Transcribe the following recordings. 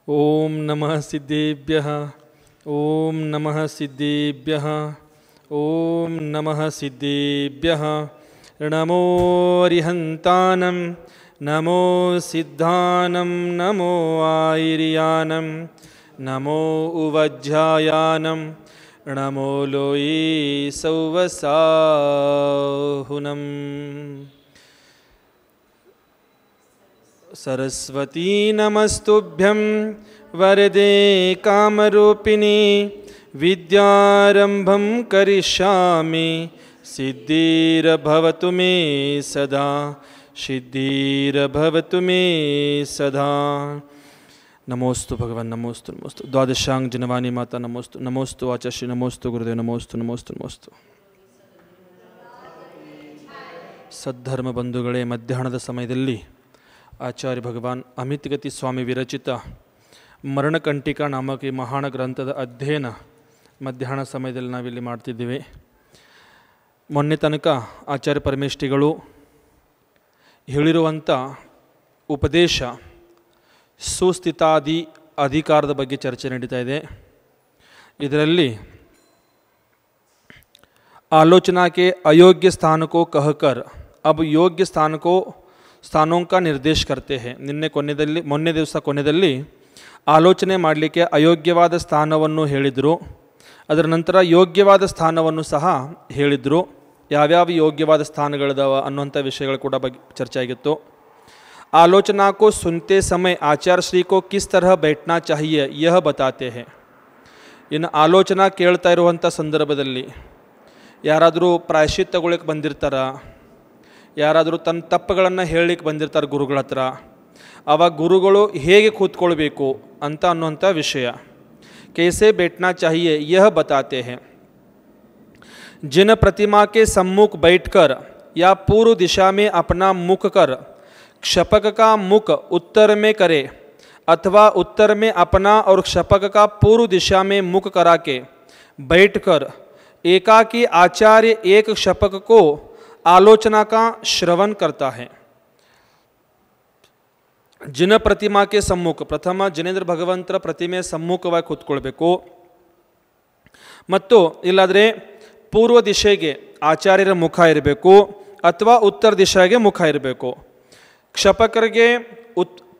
ओम नमः सिद्धेभ्यः ओम नमः सिद्धेभ्यः ओम नमः सिद्धेभ्यः नमो अरिहन्तानं नमो सिद्धानं नमो आयर्यानं नमो उवज्झायानं नमो लोये सौवसाहुनम् सरस्वती नमस्तुभ्यं वरदे कामरूपिणी विद्यारंभं करिष्यामि सिद्धिर्भवतु मे सदा सिद्धिर्भवतु मे सदा। नमोस्तु भगवान नमोस्तु नमोस्तु द्वादशांग जनवानी माता नमोस्तु नमोस्तु आचार्य नमोस्तु गुरुदेव नमोस्तु नमोस्तु नमोस्तु। ಸದ್ಧರ್ಮ ಬಂಧುಗಳೇ, ಮಧ್ಯಾಹ್ನದ ಸಮಯದಲ್ಲಿ ಆಚಾರ್ಯ ಭಗವಾನ್ ಅಮಿತ್ಗತಿ ಸ್ವಾಮಿ ವಿರಚಿತ ಮರಣಕಂಟಿಕಾ ನಾಮಕ ಈ ಮಹಾನ್ ಗ್ರಂಥದ ಅಧ್ಯಯನ ಮಧ್ಯಾಹ್ನ ಸಮಯದಲ್ಲಿ ನಾವಿಲ್ಲಿ ಮಾಡ್ತಿದ್ದೀವಿ. ಮೊನ್ನೆ ತನಕ ಆಚಾರ್ಯ ಪರಮೇಷ್ಠಿಗಳು ಹೇಳಿರುವಂಥ ಉಪದೇಶ ಸುಸ್ಥಿತಾದಿ ಅಧಿಕಾರದ ಬಗ್ಗೆ ಚರ್ಚೆ ನಡೀತಾ ಇದೆ. ಇದರಲ್ಲಿ आलोचना के अयोग्य स्थान को कहकर अब योग्य स्थानों का निर्देश करते हैं. ಮೊನ್ನೆ ದಿವಸ ಕೊನೆಯಲ್ಲಿ ಆಲೋಚನೆ ಮಾಡಲಿಕ್ಕೆ ಅಯೋಗ್ಯವಾದ ಸ್ಥಾನವನ್ನು ಹೇಳಿದರು. ಅದರ ನಂತರ ಯೋಗ್ಯವಾದ ಸ್ಥಾನವನ್ನು ಸಹ ಹೇಳಿದರು. ಯಾವ್ಯಾವ ಯೋಗ್ಯವಾದ ಸ್ಥಾನಗಳಿದಾವ ಅನ್ನುವಂಥ ವಿಷಯಗಳು ಕೂಡ ಬಗ್ಗೆ ಚರ್ಚೆ ಆಗಿತ್ತು. आलोचना को सुनते समय आचार्य श्री को किस तरह बैठना चाहिए यह बताते हैं. ಇನ್ನು ಆಲೋಚನಾ ಕೇಳ್ತಾ ಇರುವಂಥ ಸಂದರ್ಭದಲ್ಲಿ ಯಾರಾದರೂ ಪ್ರಾಯಶ್ಚಿತ್ತ ತಗೊಳ್ಳಕ್ಕೆ ಬಂದಿರ್ತಾರ, ಯಾರಾದರೂ ತನ್ನ ತಪ್ಪುಗಳನ್ನು ಹೇಳಲಿಕ್ಕೆ ಬಂದಿರ್ತಾರೆ ಗುರುಗಳ ಹತ್ರ, ಆವಾಗ ಗುರುಗಳು ಹೇಗೆ ಕೂತ್ಕೊಳ್ಬೇಕು ಅಂತ ಅನ್ನುವಂಥ ವಿಷಯ. कैसे बैठना चाहिए यह बताते हैं. जिन प्रतिमा के सम्मुख बैठकर या पूर्व दिशा में अपना मुख कर क्षपक का मुख उत्तर में करे अथवा उत्तर में अपना और क्षपक का पूर्व दिशा में मुख करा के बैठकर एकाकी आचार्य एक क्षपक को आलोचना का श्रवण करता है. जिन प्रतिमा के सम्मुख प्रथಮ ಜಿನೇಂದ್ರ ಭಗವಂತರ ಪ್ರತಿಮೆ ಸಮ್ಮುಖವಾಗಿ ಕೂತ್ಕೊಳ್ಬೇಕು. ಮತ್ತು ಇಲ್ಲಾದರೆ ಪೂರ್ವ ದಿಶೆಗೆ ಆಚಾರ್ಯರ ಮುಖ ಇರಬೇಕು ಅಥವಾ ಉತ್ತರ ದಿಶೆಗೆ ಮುಖ ಇರಬೇಕು. ಕ್ಷಪಕರಿಗೆ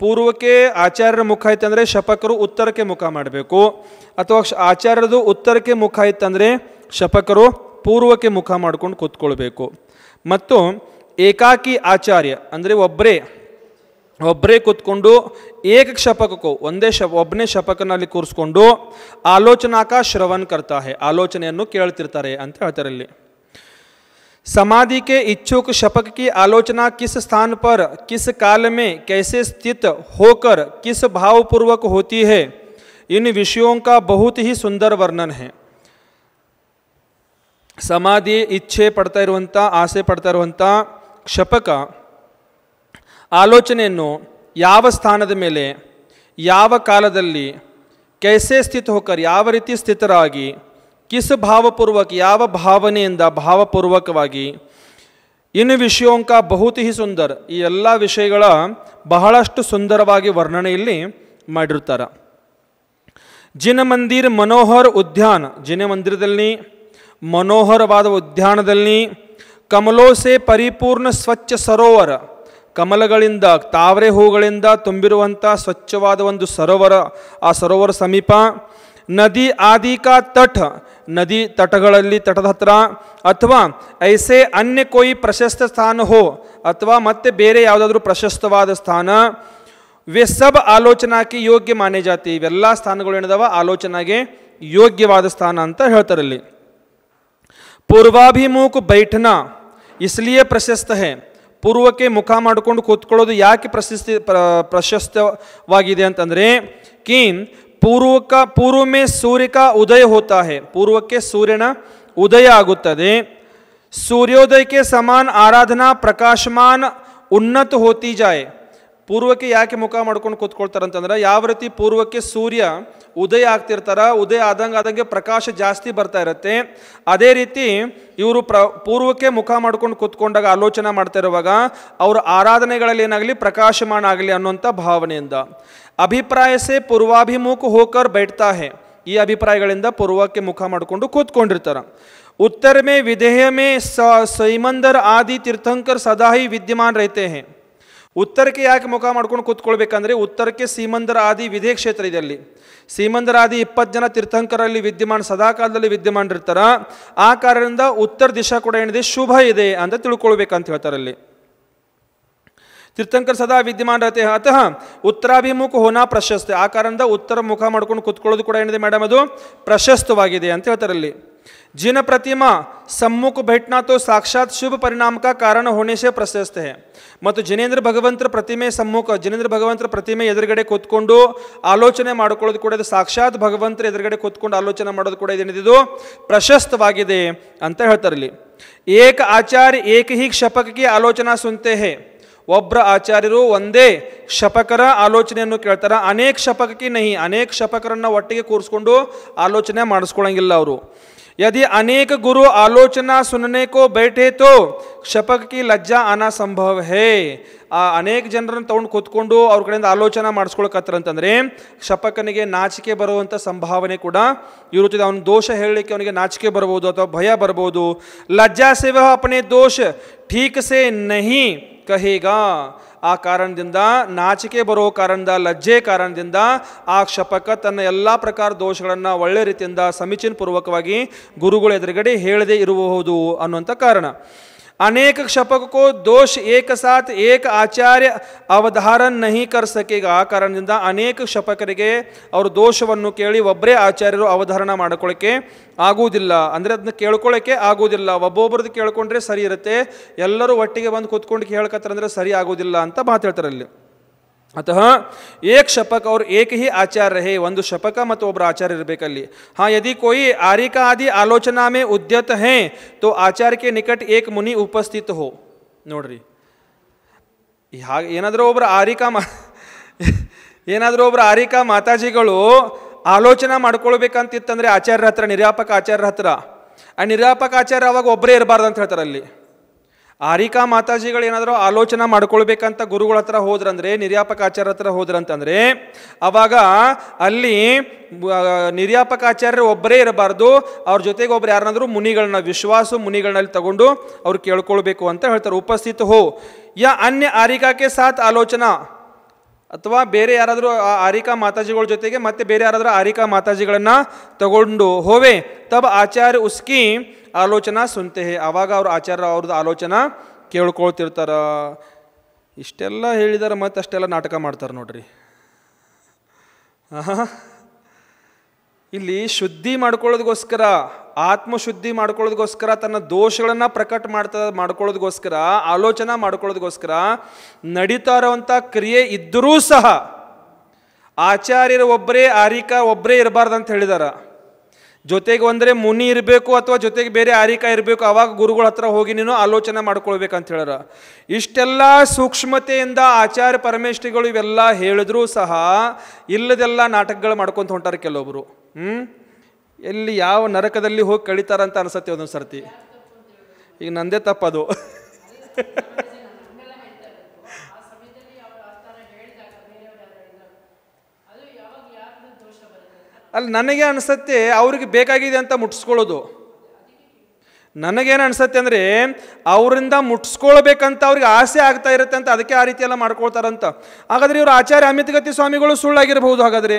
ಪೂರ್ವಕ್ಕೆ ಆಚಾರ್ಯರ ಮುಖ ಇತ್ತಂದರೆ ಶಪಕರು ಉತ್ತರಕ್ಕೆ ಮುಖ ಮಾಡಬೇಕು, ಅಥವಾ ಆಚಾರ್ಯರದು ಉತ್ತರಕ್ಕೆ ಮುಖ ಇತ್ತಂದರೆ ಶಪಕರು ಪೂರ್ವಕ್ಕೆ ಮುಖ ಮಾಡ್ಕೊಂಡು ಕೂತ್ಕೊಳ್ಬೇಕು. ಮತ್ತು ಏಕಾಕಿ ಆಚಾರ್ಯ ಅಂದರೆ ಒಬ್ಬರೇ ಕೂತ್ಕೊಂಡು ಏಕ ಕ್ಷಪಕಕ್ಕೂ ಒಬ್ಬನೇ ಶಪಕನಲ್ಲಿ ಕೂರಿಸ್ಕೊಂಡು ಆಲೋಚನಾಕ ಶ್ರವಣ ಕರ್ತಾ ಹೇ, ಆಲೋಚನೆಯನ್ನು ಕೇಳ್ತಿರ್ತಾರೆ ಅಂತ ಹೇಳ್ತಾರೆ ಇಲ್ಲಿ. समाधि के इच्छुक शपक की आलोचना किस स्थान पर किस काल में कैसे स्थित होकर किस भावपूर्वक होती है, इन विषयों का बहुत ही सुंदर वर्णन है. समाधि इच्छे पಡ್ತಾ ಇರುವಂಥ ಆಸೆ ಪಡ್ತಾ ಇರುವಂಥ ಕ್ಷಪಕ ಆಲೋಚನೆಯನ್ನು ಯಾವ ಸ್ಥಾನದ ಮೇಲೆ ಯಾವ ಕಾಲದಲ್ಲಿ कैसे स्थित होकर ಯಾವ ರೀತಿ ಸ್ಥಿತರಾಗಿ किस भावपूर्वक ಯಾವ ಭಾವನೆಯಿಂದ ಭಾವಪೂರ್ವಕವಾಗಿ ಇನ್ನು ವಿಷಯೋಂಕ ಬಹುತ್ ಹಿ ಸುಂದರ, ಈ ಎಲ್ಲ ವಿಷಯಗಳ ಬಹಳಷ್ಟು ಸುಂದರವಾಗಿ ವರ್ಣನೆ ಇಲ್ಲಿ ಮಾಡಿರ್ತಾರೆ. ಜಿನ ಮಂದಿರ ಮನೋಹರ ಉದ್ಯಾನ, ಜಿನ ಮಂದಿರದಲ್ಲಿ ಮನೋಹರವಾದ ಉದ್ಯಾನದಲ್ಲಿ ಕಮಲೋಸೆ ಪರಿಪೂರ್ಣ ಸ್ವಚ್ಛ ಸರೋವರ, ಕಮಲಗಳಿಂದ ತಾವರೆ ಹೂಗಳಿಂದ ತುಂಬಿರುವಂಥ ಸ್ವಚ್ಛವಾದ ಒಂದು ಸರೋವರ, ಆ ಸರೋವರ ಸಮೀಪ ನದಿ ಆದಿ ಕಾ ತಟ, ನದಿ ತಟಗಳಲ್ಲಿ ತಟದ ಹತ್ರ, ಅಥವಾ ಐಸೆ ಅನ್ಯ ಕೋಯಿ ಪ್ರಶಸ್ತ ಸ್ಥಾನ ಹೋ, ಅಥವಾ ಮತ್ತೆ ಬೇರೆ ಯಾವುದಾದ್ರೂ ಪ್ರಶಸ್ತವಾದ ಸ್ಥಾನ, ವೆ ಸಬ್ ಆಲೋಚನಾಕ್ಕೆ ಯೋಗ್ಯ ಮಾನೆ ಜಾತಿ, ಇವೆಲ್ಲ ಸ್ಥಾನಗಳು ಏನಿದಾವ ಆಲೋಚನೆಗೆ ಯೋಗ್ಯವಾದ ಸ್ಥಾನ ಅಂತ ಹೇಳ್ತಾರಲ್ಲಿ. ಪೂರ್ವಾಭಿಮುಖ ಬೈಠನಾ ಇಸ್ಲಿಯೇ ಪ್ರಶಸ್ತ ಹೇ, ಪೂರ್ವಕ್ಕೆ ಮುಖ ಮಾಡಿಕೊಂಡು ಕೂತ್ಕೊಳ್ಳೋದು ಯಾಕೆ ಪ್ರಶಸ್ತವಾಗಿದೆ ಅಂತಂದರೆ ಕಿ पूर्व में सूर्य का उदय होता है, पूर्वಕ್ಕೆ ಸೂರ್ಯನ ಉದಯ ಆಗುತ್ತದೆ. सूर्योदय के समान आराधना प्रकाशमान उन्नत होती जाए, ಪೂರ್ವಕ್ಕೆ ಯಾಕೆ ಮುಖ ಮಾಡ್ಕೊಂಡು ಕೂತ್ಕೊಳ್ತಾರಂತಂದ್ರೆ, ಯಾವ ರೀತಿ ಪೂರ್ವಕ್ಕೆ ಸೂರ್ಯ ಉದಯ ಆಗ್ತಿರ್ತಾರ, ಉದಯ ಆದಂಗೆ ಪ್ರಕಾಶ ಜಾಸ್ತಿ ಬರ್ತಾ ಇರುತ್ತೆ, ಅದೇ ರೀತಿ ಇವರು ಪೂರ್ವಕ್ಕೆ ಮುಖ ಮಾಡ್ಕೊಂಡು ಕೂತ್ಕೊಂಡಾಗ ಆಲೋಚನೆ ಮಾಡ್ತಾ ಇರುವಾಗ ಅವರ ಆರಾಧನೆಗಳಲ್ಲಿ ಏನಾಗಲಿ ಪ್ರಕಾಶಮಾನ ಆಗಲಿ ಅನ್ನುವಂಥ ಭಾವನೆಯಿಂದ ಅಭಿಪ್ರಾಯ ಸೇ ಪೂರ್ವಾಭಿಮುಖ ಹೋಕರ್ ಬೈಠ್ತಾ ಹೇ, ಈ ಅಭಿಪ್ರಾಯಗಳಿಂದ ಪೂರ್ವಕ್ಕೆ ಮುಖ ಮಾಡಿಕೊಂಡು ಕೂತ್ಕೊಂಡಿರ್ತಾರ. उत्तर में विदेह में सैमंदर आदि तीर्थंकर सदा ही विद्यमान रहते हैं. ಉತ್ತರಕ್ಕೆ ಯಾಕೆ ಮುಖ ಮಾಡ್ಕೊಂಡು ಕೂತ್ಕೊಳ್ಬೇಕಂದ್ರೆ, ಉತ್ತರಕ್ಕೆ ಸೀಮಂದರ ಆದಿ ವಿದೇಹ ಕ್ಷೇತ್ರ ಇದೆ. ಅಲ್ಲಿ ಸೀಮಂದರ ಆದಿ 20 ಜನ ತೀರ್ಥಂಕರಲ್ಲಿ ವಿದ್ಯಮಾನ ಸದಾಕಾಲದಲ್ಲಿ ವಿದ್ಯಮಾನರಿರ್ತಾರ. ಆ ಕಾರಣದಿಂದ ಉತ್ತರ ದಿಶಾ ಕೂಡ ಏನಿದೆ ಶುಭ ಇದೆ ಅಂತ ತಿಳ್ಕೊಳ್ಬೇಕಂತ ಹೇಳ್ತಾರೆ. ಅಲ್ಲಿ ತೀರ್ಥಂಕರ್ ಸದಾ ವಿದ್ಯಮಾನ रहते हैं, अतः ಉತ್ತರಾಭಿಮುಖ ಹೋನಾ ಪ್ರಶಸ್ತ. ಆ ಕಾರಣದಿಂದ ಉತ್ತರ ಮುಖ ಮಾಡ್ಕೊಂಡು ಕೂತ್ಕೊಳ್ಳೋದು ಕೂಡ ಏನಿದೆ ಮೇಡಮ್, ಅದು ಪ್ರಶಸ್ತವಾಗಿದೆ ಅಂತ ಹೇಳ್ತಾರೆ. ಅಲ್ಲಿ जिन प्रतिमा सम्मुख बैठना तो साक्षात शुभ परिणाम का कारण होने से प्रशस्त है. ಮತ್ತು ಜಿನೇಂದ್ರ ಭಗವಂತರ ಪ್ರತಿಮೆ ಸಮ್ಮುಖ, ಜಿನೇಂದ್ರ ಭಗವಂತರ ಪ್ರತಿಮೆ ಎದುರುಗಡೆ ಕೂತ್ಕೊಂಡು ಆಲೋಚನೆ ಮಾಡ್ಕೊಳ್ಳೋದು ಕೂಡ ಇದು ಸಾಕ್ಷಾತ್ ಭಗವಂತರ ಎದುರುಗಡೆ ಕೂತ್ಕೊಂಡು ಆಲೋಚನೆ ಮಾಡೋದು ಕೂಡ ಇದೇನಿದು ಪ್ರಶಸ್ತವಾಗಿದೆ ಅಂತ ಹೇಳ್ತಾರೆ. ಇಲ್ಲಿ ಏಕ ಆಚಾರ್ಯ ಏಕ ಹಿ ಕ್ಷಪಕಿ ಆಲೋಚನಾ ಸುನ್ತೆ ಹೇ. ಒಬ್ಬರ ಆಚಾರ್ಯರು ಒಂದೇ ಕ್ಷಪಕರ ಆಲೋಚನೆಯನ್ನು ಕೇಳ್ತಾರೆ. ಅನೇಕ ಕ್ಷಪಕಿ ನಹಿ, ಅನೇಕ ಕ್ಷಪಕರನ್ನು ಒಟ್ಟಿಗೆ ಕೂರಿಸ್ಕೊಂಡು ಆಲೋಚನೆ ಮಾಡಿಸ್ಕೊಳ್ಳಂಗಿಲ್ಲ ಅವರು. यदि अनेक गुरु आलोचना सुनने को बैठे तो क्षपक की लज्जा आना संभव है. ಅನೇಕ ಜನರನ್ನು ತಗೊಂಡು ಕೂತ್ಕೊಂಡು ಅವ್ರ ಕಡೆಯಿಂದ ಆಲೋಚನೆ ಮಾಡಿಸ್ಕೊಳಕತ್ರ ಅಂತಂದರೆ ಕ್ಷಪಕನಿಗೆ ನಾಚಿಕೆ ಬರುವಂಥ ಸಂಭಾವನೆ ಕೂಡ ಇರುತ್ತದೆ. ಅವನ ದೋಷ ಹೇಳಲಿಕ್ಕೆ ಅವನಿಗೆ ನಾಚಿಕೆ ಬರ್ಬೋದು ಅಥವಾ ಭಯ ಬರ್ಬೋದು. ಲಜ್ಜಾ से वह अपने दोष ठीक से नहीं कहेगा. ಆ ಕಾರಣದಿಂದ, ನಾಚಿಕೆ ಬರೋ ಕಾರಣದಿಂದ, ಲಜ್ಜೆ ಕಾರಣದಿಂದ ಆ ಕ್ಷಪಕ ತನ್ನ ಎಲ್ಲ ಪ್ರಕಾರ ದೋಷಗಳನ್ನು ಒಳ್ಳೆ ರೀತಿಯಿಂದ ಸಮೀಚೀನ ಪೂರ್ವಕವಾಗಿ ಗುರುಗಳ ಎದುರುಗಡೆ ಹೇಳದೇ ಇರಬಹುದು ಅನ್ನುವಂಥ ಕಾರಣ. अनेक क्षपक को दोष एक साथ एक आचार्य अवधारण नहीं कर सकेगा. ಆ ಕಾರಣದಿಂದ ಅನೇಕ ಕ್ಷಪಕರಿಗೆ ಅವರು ದೋಷವನ್ನು ಕೇಳಿ ಒಬ್ಬರೇ ಆಚಾರ್ಯರು ಅವಧಾರಣ ಮಾಡ್ಕೊಳ್ಳೋಕ್ಕೆ ಆಗುವುದಿಲ್ಲ. ಅಂದರೆ ಅದನ್ನ ಕೇಳ್ಕೊಳ್ಳೋಕ್ಕೆ ಆಗುವುದಿಲ್ಲ. ಒಬ್ಬೊಬ್ಬರದ್ದು ಕೇಳ್ಕೊಂಡ್ರೆ ಸರಿ ಇರುತ್ತೆ, ಎಲ್ಲರೂ ಒಟ್ಟಿಗೆ ಬಂದು ಕೂತ್ಕೊಂಡು ಕೇಳ್ಕತ್ತಾರಂದ್ರೆ ಸರಿ ಆಗೋದಿಲ್ಲ ಅಂತ ಮಾತು ಹೇಳ್ತಾರೆ. ಅಲ್ಲಿ अतः एक शपक और एक ही आचार्य है. ಒಂದು ಶಪಕ ಮತ್ತು ಒಬ್ಬರು ಆಚಾರ್ಯ ಇರಬೇಕಲ್ಲಿ. हाँ, यदि कोई आरिका आदि आलोचना में उद्यत है तो आचार्य के निकट एक मुनि उपस्थित हो. ನೋಡ್ರಿ, ಹಾಗೆ ಏನಾದರೂ ಒಬ್ಬರು ಆರಿಕಾ ಮಾತಾಜಿಗಳು ಆಲೋಚನೆ ಮಾಡ್ಕೊಳ್ಬೇಕಂತಿತ್ತಂದ್ರೆ ಆಚಾರ್ಯರ ಹತ್ರ, ನಿರ್ಯಾಪಕ ಆಚಾರ್ಯರ ಹತ್ರ, ಆ ನಿರ್ಯಾಪಕ ಆಚಾರ್ಯ ಅವಾಗ ಒಬ್ಬರೇ ಇರಬಾರ್ದು ಅಂತ ಹೇಳ್ತಾರೆ. ಅಲ್ಲಿ ಆರಿಕಾ ಮಾತಾಜಿಗಳು ಏನಾದರೂ ಆಲೋಚನೆ ಮಾಡ್ಕೊಳ್ಬೇಕಂತ ಗುರುಗಳ ಹತ್ರ ಹೋದ್ರಂದ್ರೆ, ನಿರ್ಯಾಪಕ ಆಚಾರ್ಯ ಹತ್ರ ಹೋದ್ರಂತಂದ್ರೆ ಅವಾಗ ಅಲ್ಲಿ ನಿರ್ಯಾಪಕ ಆಚಾರ್ಯರು ಒಬ್ಬರೇ ಇರಬಾರ್ದು, ಅವ್ರ ಜೊತೆಗೆ ಒಬ್ರು ಯಾರನ್ನಾದರೂ ಮುನಿಗಳನ್ನ, ವಿಶ್ವಾಸ ಮುನಿಗಳನ್ನಲ್ಲಿ ತಗೊಂಡು ಅವ್ರು ಕೇಳ್ಕೊಳ್ಬೇಕು ಅಂತ ಹೇಳ್ತಾರೆ. ಉಪಸ್ಥಿತ ಹೋ ಯಾ ಅನ್ಯ ಆರಿಕಾಕ್ಕೆ ಸಾಥ್ ಆಲೋಚನಾ, ಅಥವಾ ಬೇರೆ ಯಾರಾದರೂ ಆರಿಕಾ ಮಾತಾಜಿಗಳ ಜೊತೆಗೆ ಮತ್ತೆ ಬೇರೆ ಯಾರಾದರೂ ಆರಿಕಾ ಮಾತಾಜಿಗಳನ್ನು ತಗೊಂಡು ಹೋವೆ ತಬ್ ಆಚಾರ್ಯ ಉಸ್ಕಿ ಆಲೋಚನಾ ಸುನ್ತೆ ಹೇ. ಆವಾಗ ಅವ್ರ ಆಚಾರ್ಯ ಅವ್ರದ್ದು ಆಲೋಚನಾ ಕೇಳ್ಕೊಳ್ತಿರ್ತಾರ. ಇಷ್ಟೆಲ್ಲ ಹೇಳಿದಾರೆ ಮತ್ತೆ ಅಷ್ಟೆಲ್ಲ ನಾಟಕ ಮಾಡ್ತಾರೆ ನೋಡ್ರಿ. ಇಲ್ಲಿ ಶುದ್ಧಿ ಮಾಡ್ಕೊಳ್ಳೋದಕ್ಕೋಸ್ಕರ, ಆತ್ಮಶುದ್ಧಿ ಮಾಡ್ಕೊಳ್ಳೋದಕ್ಕೋಸ್ಕರ, ತನ್ನ ದೋಷಗಳನ್ನು ಪ್ರಕಟ ಮಾಡ್ಕೊಳ್ಳೋದಕ್ಕೋಸ್ಕರ, ಆಲೋಚನೆ ಮಾಡ್ಕೊಳ್ಳೋದಕ್ಕೋಸ್ಕರ ನಡೀತಾ ಇರೋವಂಥ ಕ್ರಿಯೆ ಇದ್ದರೂ ಸಹ ಆಚಾರ್ಯರು ಒಬ್ಬರೇ, ಆರಿಕಾ ಒಬ್ಬರೇ ಇರಬಾರ್ದಂತ ಹೇಳಿದಾರ. ಜೊತೆಗೆ ಒಂದರೆ ಮುನಿ ಇರಬೇಕು ಅಥವಾ ಜೊತೆಗೆ ಬೇರೆ ಆರಿಕಾ ಇರಬೇಕು. ಆವಾಗ ಗುರುಗಳ ಹತ್ರ ಹೋಗಿ ನೀನು ಆಲೋಚನೆ ಮಾಡ್ಕೊಳ್ಬೇಕಂತ ಹೇಳ್ಯಾರ. ಇಷ್ಟೆಲ್ಲ ಸೂಕ್ಷ್ಮತೆಯಿಂದ ಆಚಾರ್ಯ ಪರಮೇಶ್ವರಿಗಳು ಇವೆಲ್ಲ ಹೇಳಿದ್ರೂ ಸಹ ಇಲ್ಲದೆಲ್ಲ ನಾಟಕಗಳು ಮಾಡ್ಕೊತ ಹೊಂಟಾರೆ ಕೆಲವೊಬ್ರು. ಎಲ್ಲಿ ಯಾವ ನರಕದಲ್ಲಿ ಹೋಗಿ ಕಳೀತಾರಂತ ಅನ್ಸತ್ತೆ ಒಂದೊಂದು ಸರ್ತಿ. ಈಗ ನಂದೇ ತಪ್ಪದು. ಅಲ್ಲಿ ನನಗೆ ಅನಿಸತ್ತೆ ಅವ್ರಿಗೆ ಬೇಕಾಗಿದೆ ಅಂತ ಮುಟ್ಟಿಸ್ಕೊಳ್ಳೋದು. ನನಗೇನು ಅನಿಸತ್ತೆ ಅಂದರೆ ಅವರಿಂದ ಮುಟ್ಟಿಸ್ಕೊಳ್ಬೇಕಂತ ಅವ್ರಿಗೆ ಆಸೆ ಆಗ್ತಾ ಇರುತ್ತೆ ಅಂತ, ಅದಕ್ಕೆ ಆ ರೀತಿ ಎಲ್ಲ ಮಾಡ್ಕೊಳ್ತಾರಂತ. ಹಾಗಾದರೆ ಇವರು ಆಚಾರ್ಯ ಅಮಿತಗತಿ ಸ್ವಾಮಿಗಳು ಸುಳ್ಳಾಗಿರಬಹುದು. ಹಾಗಾದರೆ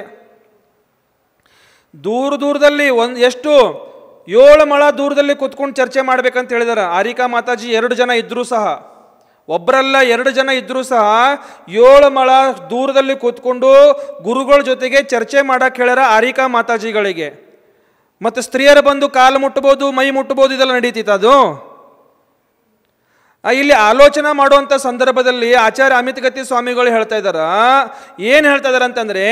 ದೂರದಲ್ಲಿ ಎಷ್ಟು 7 ಮೊಳ ದೂರದಲ್ಲಿ ಕೂತ್ಕೊಂಡು ಚರ್ಚೆ ಮಾಡ್ಬೇಕಂತ ಹೇಳಿದಾರೆ. ಆರಿಕಾ ಮಾತಾಜಿ 2 ಜನ ಇದ್ದರೂ ಸಹ, ಒಬ್ಬರಲ್ಲ 2 ಜನ ಇದ್ದರೂ ಸಹ 7 ಮೊಳ ದೂರದಲ್ಲಿ ಕೂತ್ಕೊಂಡು ಗುರುಗಳ ಜೊತೆಗೆ ಚರ್ಚೆ ಮಾಡಕ್ಕೆ ಹೇಳ್ಯಾರ ಆರಿಕಾ ಮಾತಾಜಿಗಳಿಗೆ. ಮತ್ತು ಸ್ತ್ರೀಯರು ಬಂದು ಕಾಲು ಮುಟ್ಟಬಹುದು, ಮೈ ಮುಟ್ಟಬಹುದು, ಇದೆಲ್ಲ ನಡೀತಿತ್ತು. ಅದು ಇಲ್ಲಿ ಆಲೋಚನೆ ಮಾಡುವಂಥ ಸಂದರ್ಭದಲ್ಲಿ ಆಚಾರ್ಯ ಅಮಿತಗತಿ ಸ್ವಾಮಿಗಳು ಹೇಳ್ತಾ ಇದ್ದಾರ, ಏನು ಹೇಳ್ತಾ ಇದಾರೆ ಅಂತಂದರೆ,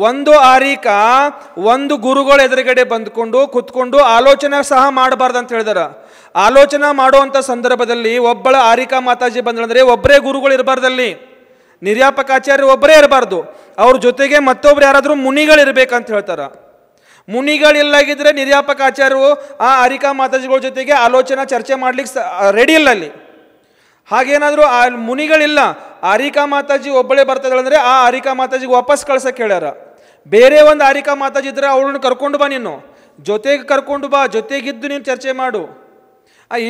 ಒಂದು ಆರಿಕಾ ಒಂದು ಗುರುಗಳ ಎದುರುಗಡೆ ಬಂದ್ಕೊಂಡು ಕೂತ್ಕೊಂಡು ಆಲೋಚನೆ ಸಹ ಮಾಡಬಾರ್ದಂತ ಹೇಳಿದಾರ. ಆಲೋಚನೆ ಮಾಡುವಂಥ ಸಂದರ್ಭದಲ್ಲಿ ಒಬ್ಬಳ ಆರಿಕಾ ಮಾತಾಜಿ ಬಂದ್ರೆ ಒಬ್ಬರೇ ಗುರುಗಳು ಇರಬಾರ್ದಲ್ಲಿ. ನಿರ್ಯಾಪಕಾಚಾರ್ಯರು ಒಬ್ಬರೇ ಇರಬಾರ್ದು, ಅವ್ರ ಜೊತೆಗೆ ಮತ್ತೊಬ್ರು ಯಾರಾದರೂ ಮುನಿಗಳಿರ್ಬೇಕಂತ ಹೇಳ್ತಾರೆ. ಮುನಿಗಳಿಲ್ಲಾಗಿದ್ರೆ ನಿರ್ಯಾಪಕಾಚಾರ್ಯರು ಆ ಅರಿಕಾ ಮಾತಾಜಿಗಳ ಜೊತೆಗೆ ಆಲೋಚನಾ ಚರ್ಚೆ ಮಾಡ್ಲಿಕ್ಕೆ ರೆಡಿ ಇಲ್ಲ ಅಲ್ಲಿ. ಹಾಗೇನಾದರೂ ಆ ಮುನಿಗಳಿಲ್ಲ, ಆರಿಕಾ ಮಾತಾಜಿ ಒಬ್ಬಳೇ ಬರ್ತಾಳೆ ಅಂದರೆ ಆ ಆರಿಕಾ ಮಾತಾಜಿಗೆ ವಾಪಸ್ ಕಳ್ಸಕ್ಕೆ ಹೇಳ್ಯಾರ. ಬೇರೆ ಒಂದು ಆರಿಕಾ ಮಾತಾಜಿ ಇದ್ರೆ ಅವಳನ್ನು ಕರ್ಕೊಂಡು ಬಾ, ನೀನು ಜೊತೆಗೆ ಕರ್ಕೊಂಡು ಬಾ, ಜೊತೆಗಿದ್ದು ನೀನು ಚರ್ಚೆ ಮಾಡು.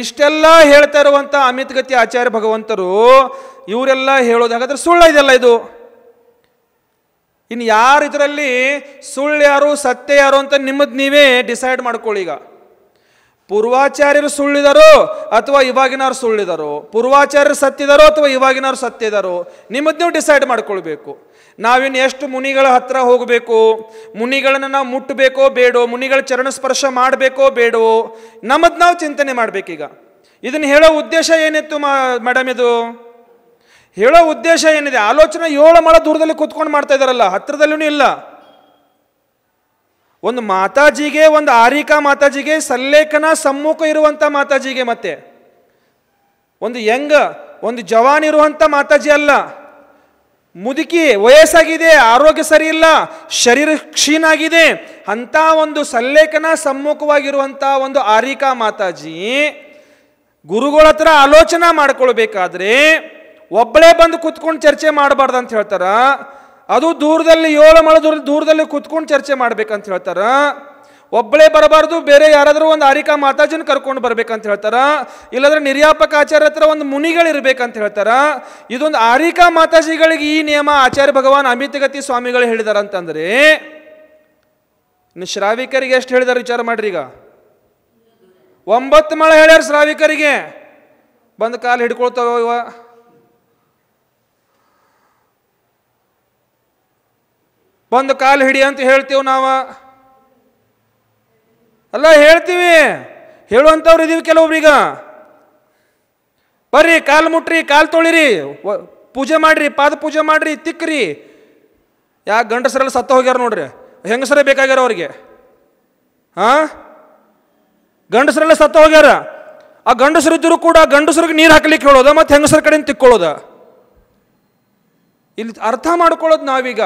ಇಷ್ಟೆಲ್ಲ ಹೇಳ್ತಾ ಇರುವಂಥ ಅಮಿತ್ ಗತಿ ಆಚಾರ್ಯ ಭಗವಂತರು ಇವರೆಲ್ಲ ಹೇಳೋದು ಹಾಗಾದ್ರೆ ಸುಳ್ಳ ಇದೆಲ್ಲ ಇದು. ಇನ್ನು ಯಾರು ಇದರಲ್ಲಿ ಸುಳ್ಳು ಯಾರು ಸತ್ಯ ಯಾರು ಅಂತ ನಿಮ್ಮದು ನೀವೇ ಡಿಸೈಡ್ ಮಾಡ್ಕೊಳ್ಳಿ. ಈಗ ಪೂರ್ವಾಚಾರ್ಯರು ಸುಳ್ಳಿದಾರೋ ಅಥವಾ ಇವಾಗಿನವ್ರು ಸುಳ್ಳಿದಾರೋ, ಪೂರ್ವಾಚಾರ್ಯರು ಸತ್ತಿದಾರೋ ಅಥವಾ ಇವಾಗಿನವ್ರು ಸತ್ಯ ಇದಾರೋ, ನಿಮ್ಮದು ನೀವು ಡಿಸೈಡ್ ಮಾಡ್ಕೊಳ್ಬೇಕು. ನಾವಿನ್ನು ಎಷ್ಟು ಮುನಿಗಳ ಹತ್ರ ಹೋಗಬೇಕು, ಮುನಿಗಳನ್ನು ನಾವು ಮುಟ್ಟಬೇಕೋ ಬೇಡೋ, ಮುನಿಗಳ ಚರಣ ಸ್ಪರ್ಶ ಮಾಡಬೇಕೋ ಬೇಡೋ, ನಮ್ಮದು ನಾವು ಚಿಂತನೆ ಮಾಡಬೇಕೀಗ. ಇದನ್ನು ಹೇಳೋ ಉದ್ದೇಶ ಏನಿತ್ತು ಮೇಡಮ್? ಇದು ಹೇಳೋ ಉದ್ದೇಶ ಏನಿದೆ? ಆಲೋಚನೆ 7 ಮೊಳ ದೂರದಲ್ಲಿ ಕೂತ್ಕೊಂಡು ಮಾಡ್ತಾ ಇದ್ದಾರಲ್ಲ, ಹತ್ರದಲ್ಲೂ ಇಲ್ಲ. ಒಂದು ಮಾತಾಜಿಗೆ, ಒಂದು ಆರಿಕಾ ಮಾತಾಜಿಗೆ ಸಲ್ಲೇಖನ ಸಮ್ಮುಖ ಇರುವಂಥ ಮಾತಾಜಿಗೆ, ಮತ್ತೆ ಒಂದು ಜವಾನ್ ಇರುವಂಥ ಮಾತಾಜಿ ಅಲ್ಲ, ಮುದುಕಿ ವಯಸ್ಸಾಗಿದೆ, ಆರೋಗ್ಯ ಸರಿ ಇಲ್ಲ, ಶರೀರ ಕ್ಷೀಣ ಆಗಿದೆ, ಅಂಥ ಒಂದು ಸಲ್ಲೇಖನ ಸಮ್ಮುಖವಾಗಿರುವಂಥ ಒಂದು ಆರಿಕಾ ಮಾತಾಜಿ ಗುರುಗಳ ಹತ್ರ ಆಲೋಚನೆ ಮಾಡ್ಕೊಳ್ಬೇಕಾದ್ರೆ ಒಬ್ಬಳೇ ಬಂದು ಕೂತ್ಕೊಂಡು ಚರ್ಚೆ ಮಾಡಬಾರ್ದು ಅಂತ ಹೇಳ್ತಾರ. ಅದು ದೂರದಲ್ಲಿ 7 ಮೊಳ ದೂರದಲ್ಲಿ ಕೂತ್ಕೊಂಡು ಚರ್ಚೆ ಮಾಡ್ಬೇಕಂತ ಹೇಳ್ತಾರ. ಒಬ್ಬಳೇ ಬರಬಾರ್ದು, ಬೇರೆ ಯಾರಾದರೂ ಒಂದು ಆರಿಕಾ ಮಾತಾಜಿನ ಕರ್ಕೊಂಡು ಬರ್ಬೇಕಂತ ಹೇಳ್ತಾರ. ಇಲ್ಲಾಂದ್ರೆ ನಿರ್ಯಾಪಕ ಆಚಾರ್ಯ ಹತ್ರ ಒಂದು ಮುನಿಗಳಿರ್ಬೇಕಂತ ಹೇಳ್ತಾರ. ಇದೊಂದು ಆರಿಕಾ ಮಾತಾಜಿಗಳಿಗೆ ಈ ನಿಯಮ ಆಚಾರ್ಯ ಭಗವಾನ್ ಅಮಿತಗತಿ ಸ್ವಾಮಿಗಳು ಹೇಳಿದಾರ ಅಂತಂದ್ರೆ, ಇನ್ನು ಶ್ರಾವಿಕರಿಗೆ ಎಷ್ಟು ಹೇಳಿದಾರೆ ವಿಚಾರ ಮಾಡ್ರಿ. ಈಗ 9 ಮೊಳ ಹೇಳ್ಯಾರ ಶ್ರಾವಿಕರಿಗೆ. ಬಂದು ಕಾಲು ಹಿಡ್ಕೊಳ್ತಾವ ಇವ. ಬಂದು ಕಾಲು ಹಿಡಿ ಅಂತ ಹೇಳ್ತೀವಿ ನಾವು, ಅಲ್ಲ ಹೇಳ್ತೀವಿ, ಹೇಳುವಂಥವ್ರು ಇದೀವಿ ಕೆಲವೊಬ್ರೀಗ. ಬರ್ರಿ ಕಾಲು ಮುಟ್ರಿ, ಕಾಲು ತೊಳಿರಿ, ಪೂಜೆ ಮಾಡ್ರಿ, ಪಾದ ಪೂಜೆ ಮಾಡ್ರಿ, ತಿಕ್ಕ್ರಿ. ಯಾಕೆ ಗಂಡಸರೆಲ್ಲ ಸತ್ತ ಹೋಗ್ಯಾರ ನೋಡ್ರಿ, ಹೆಂಗಸರೇ ಬೇಕಾಗ್ಯಾರ ಅವ್ರಿಗೆ. ಗಂಡಸರೆಲ್ಲ ಸತ್ತ ಹೋಗ್ಯಾರ. ಆ ಗಂಡಸರಿದ್ದರೂ ಕೂಡ ಗಂಡಸರಿಗೆ ನೀರು ಹಾಕ್ಲಿಕ್ಕೆ ಹೇಳೋದ, ಮತ್ತೆ ಹೆಂಗಸರ ಕಡೆಯಿಂದ ತಿಕ್ಕೊಳ್ಳೋದ. ಇಲ್ಲಿ ಅರ್ಥ ಮಾಡ್ಕೊಳ್ಳೋದು ನಾವೀಗ.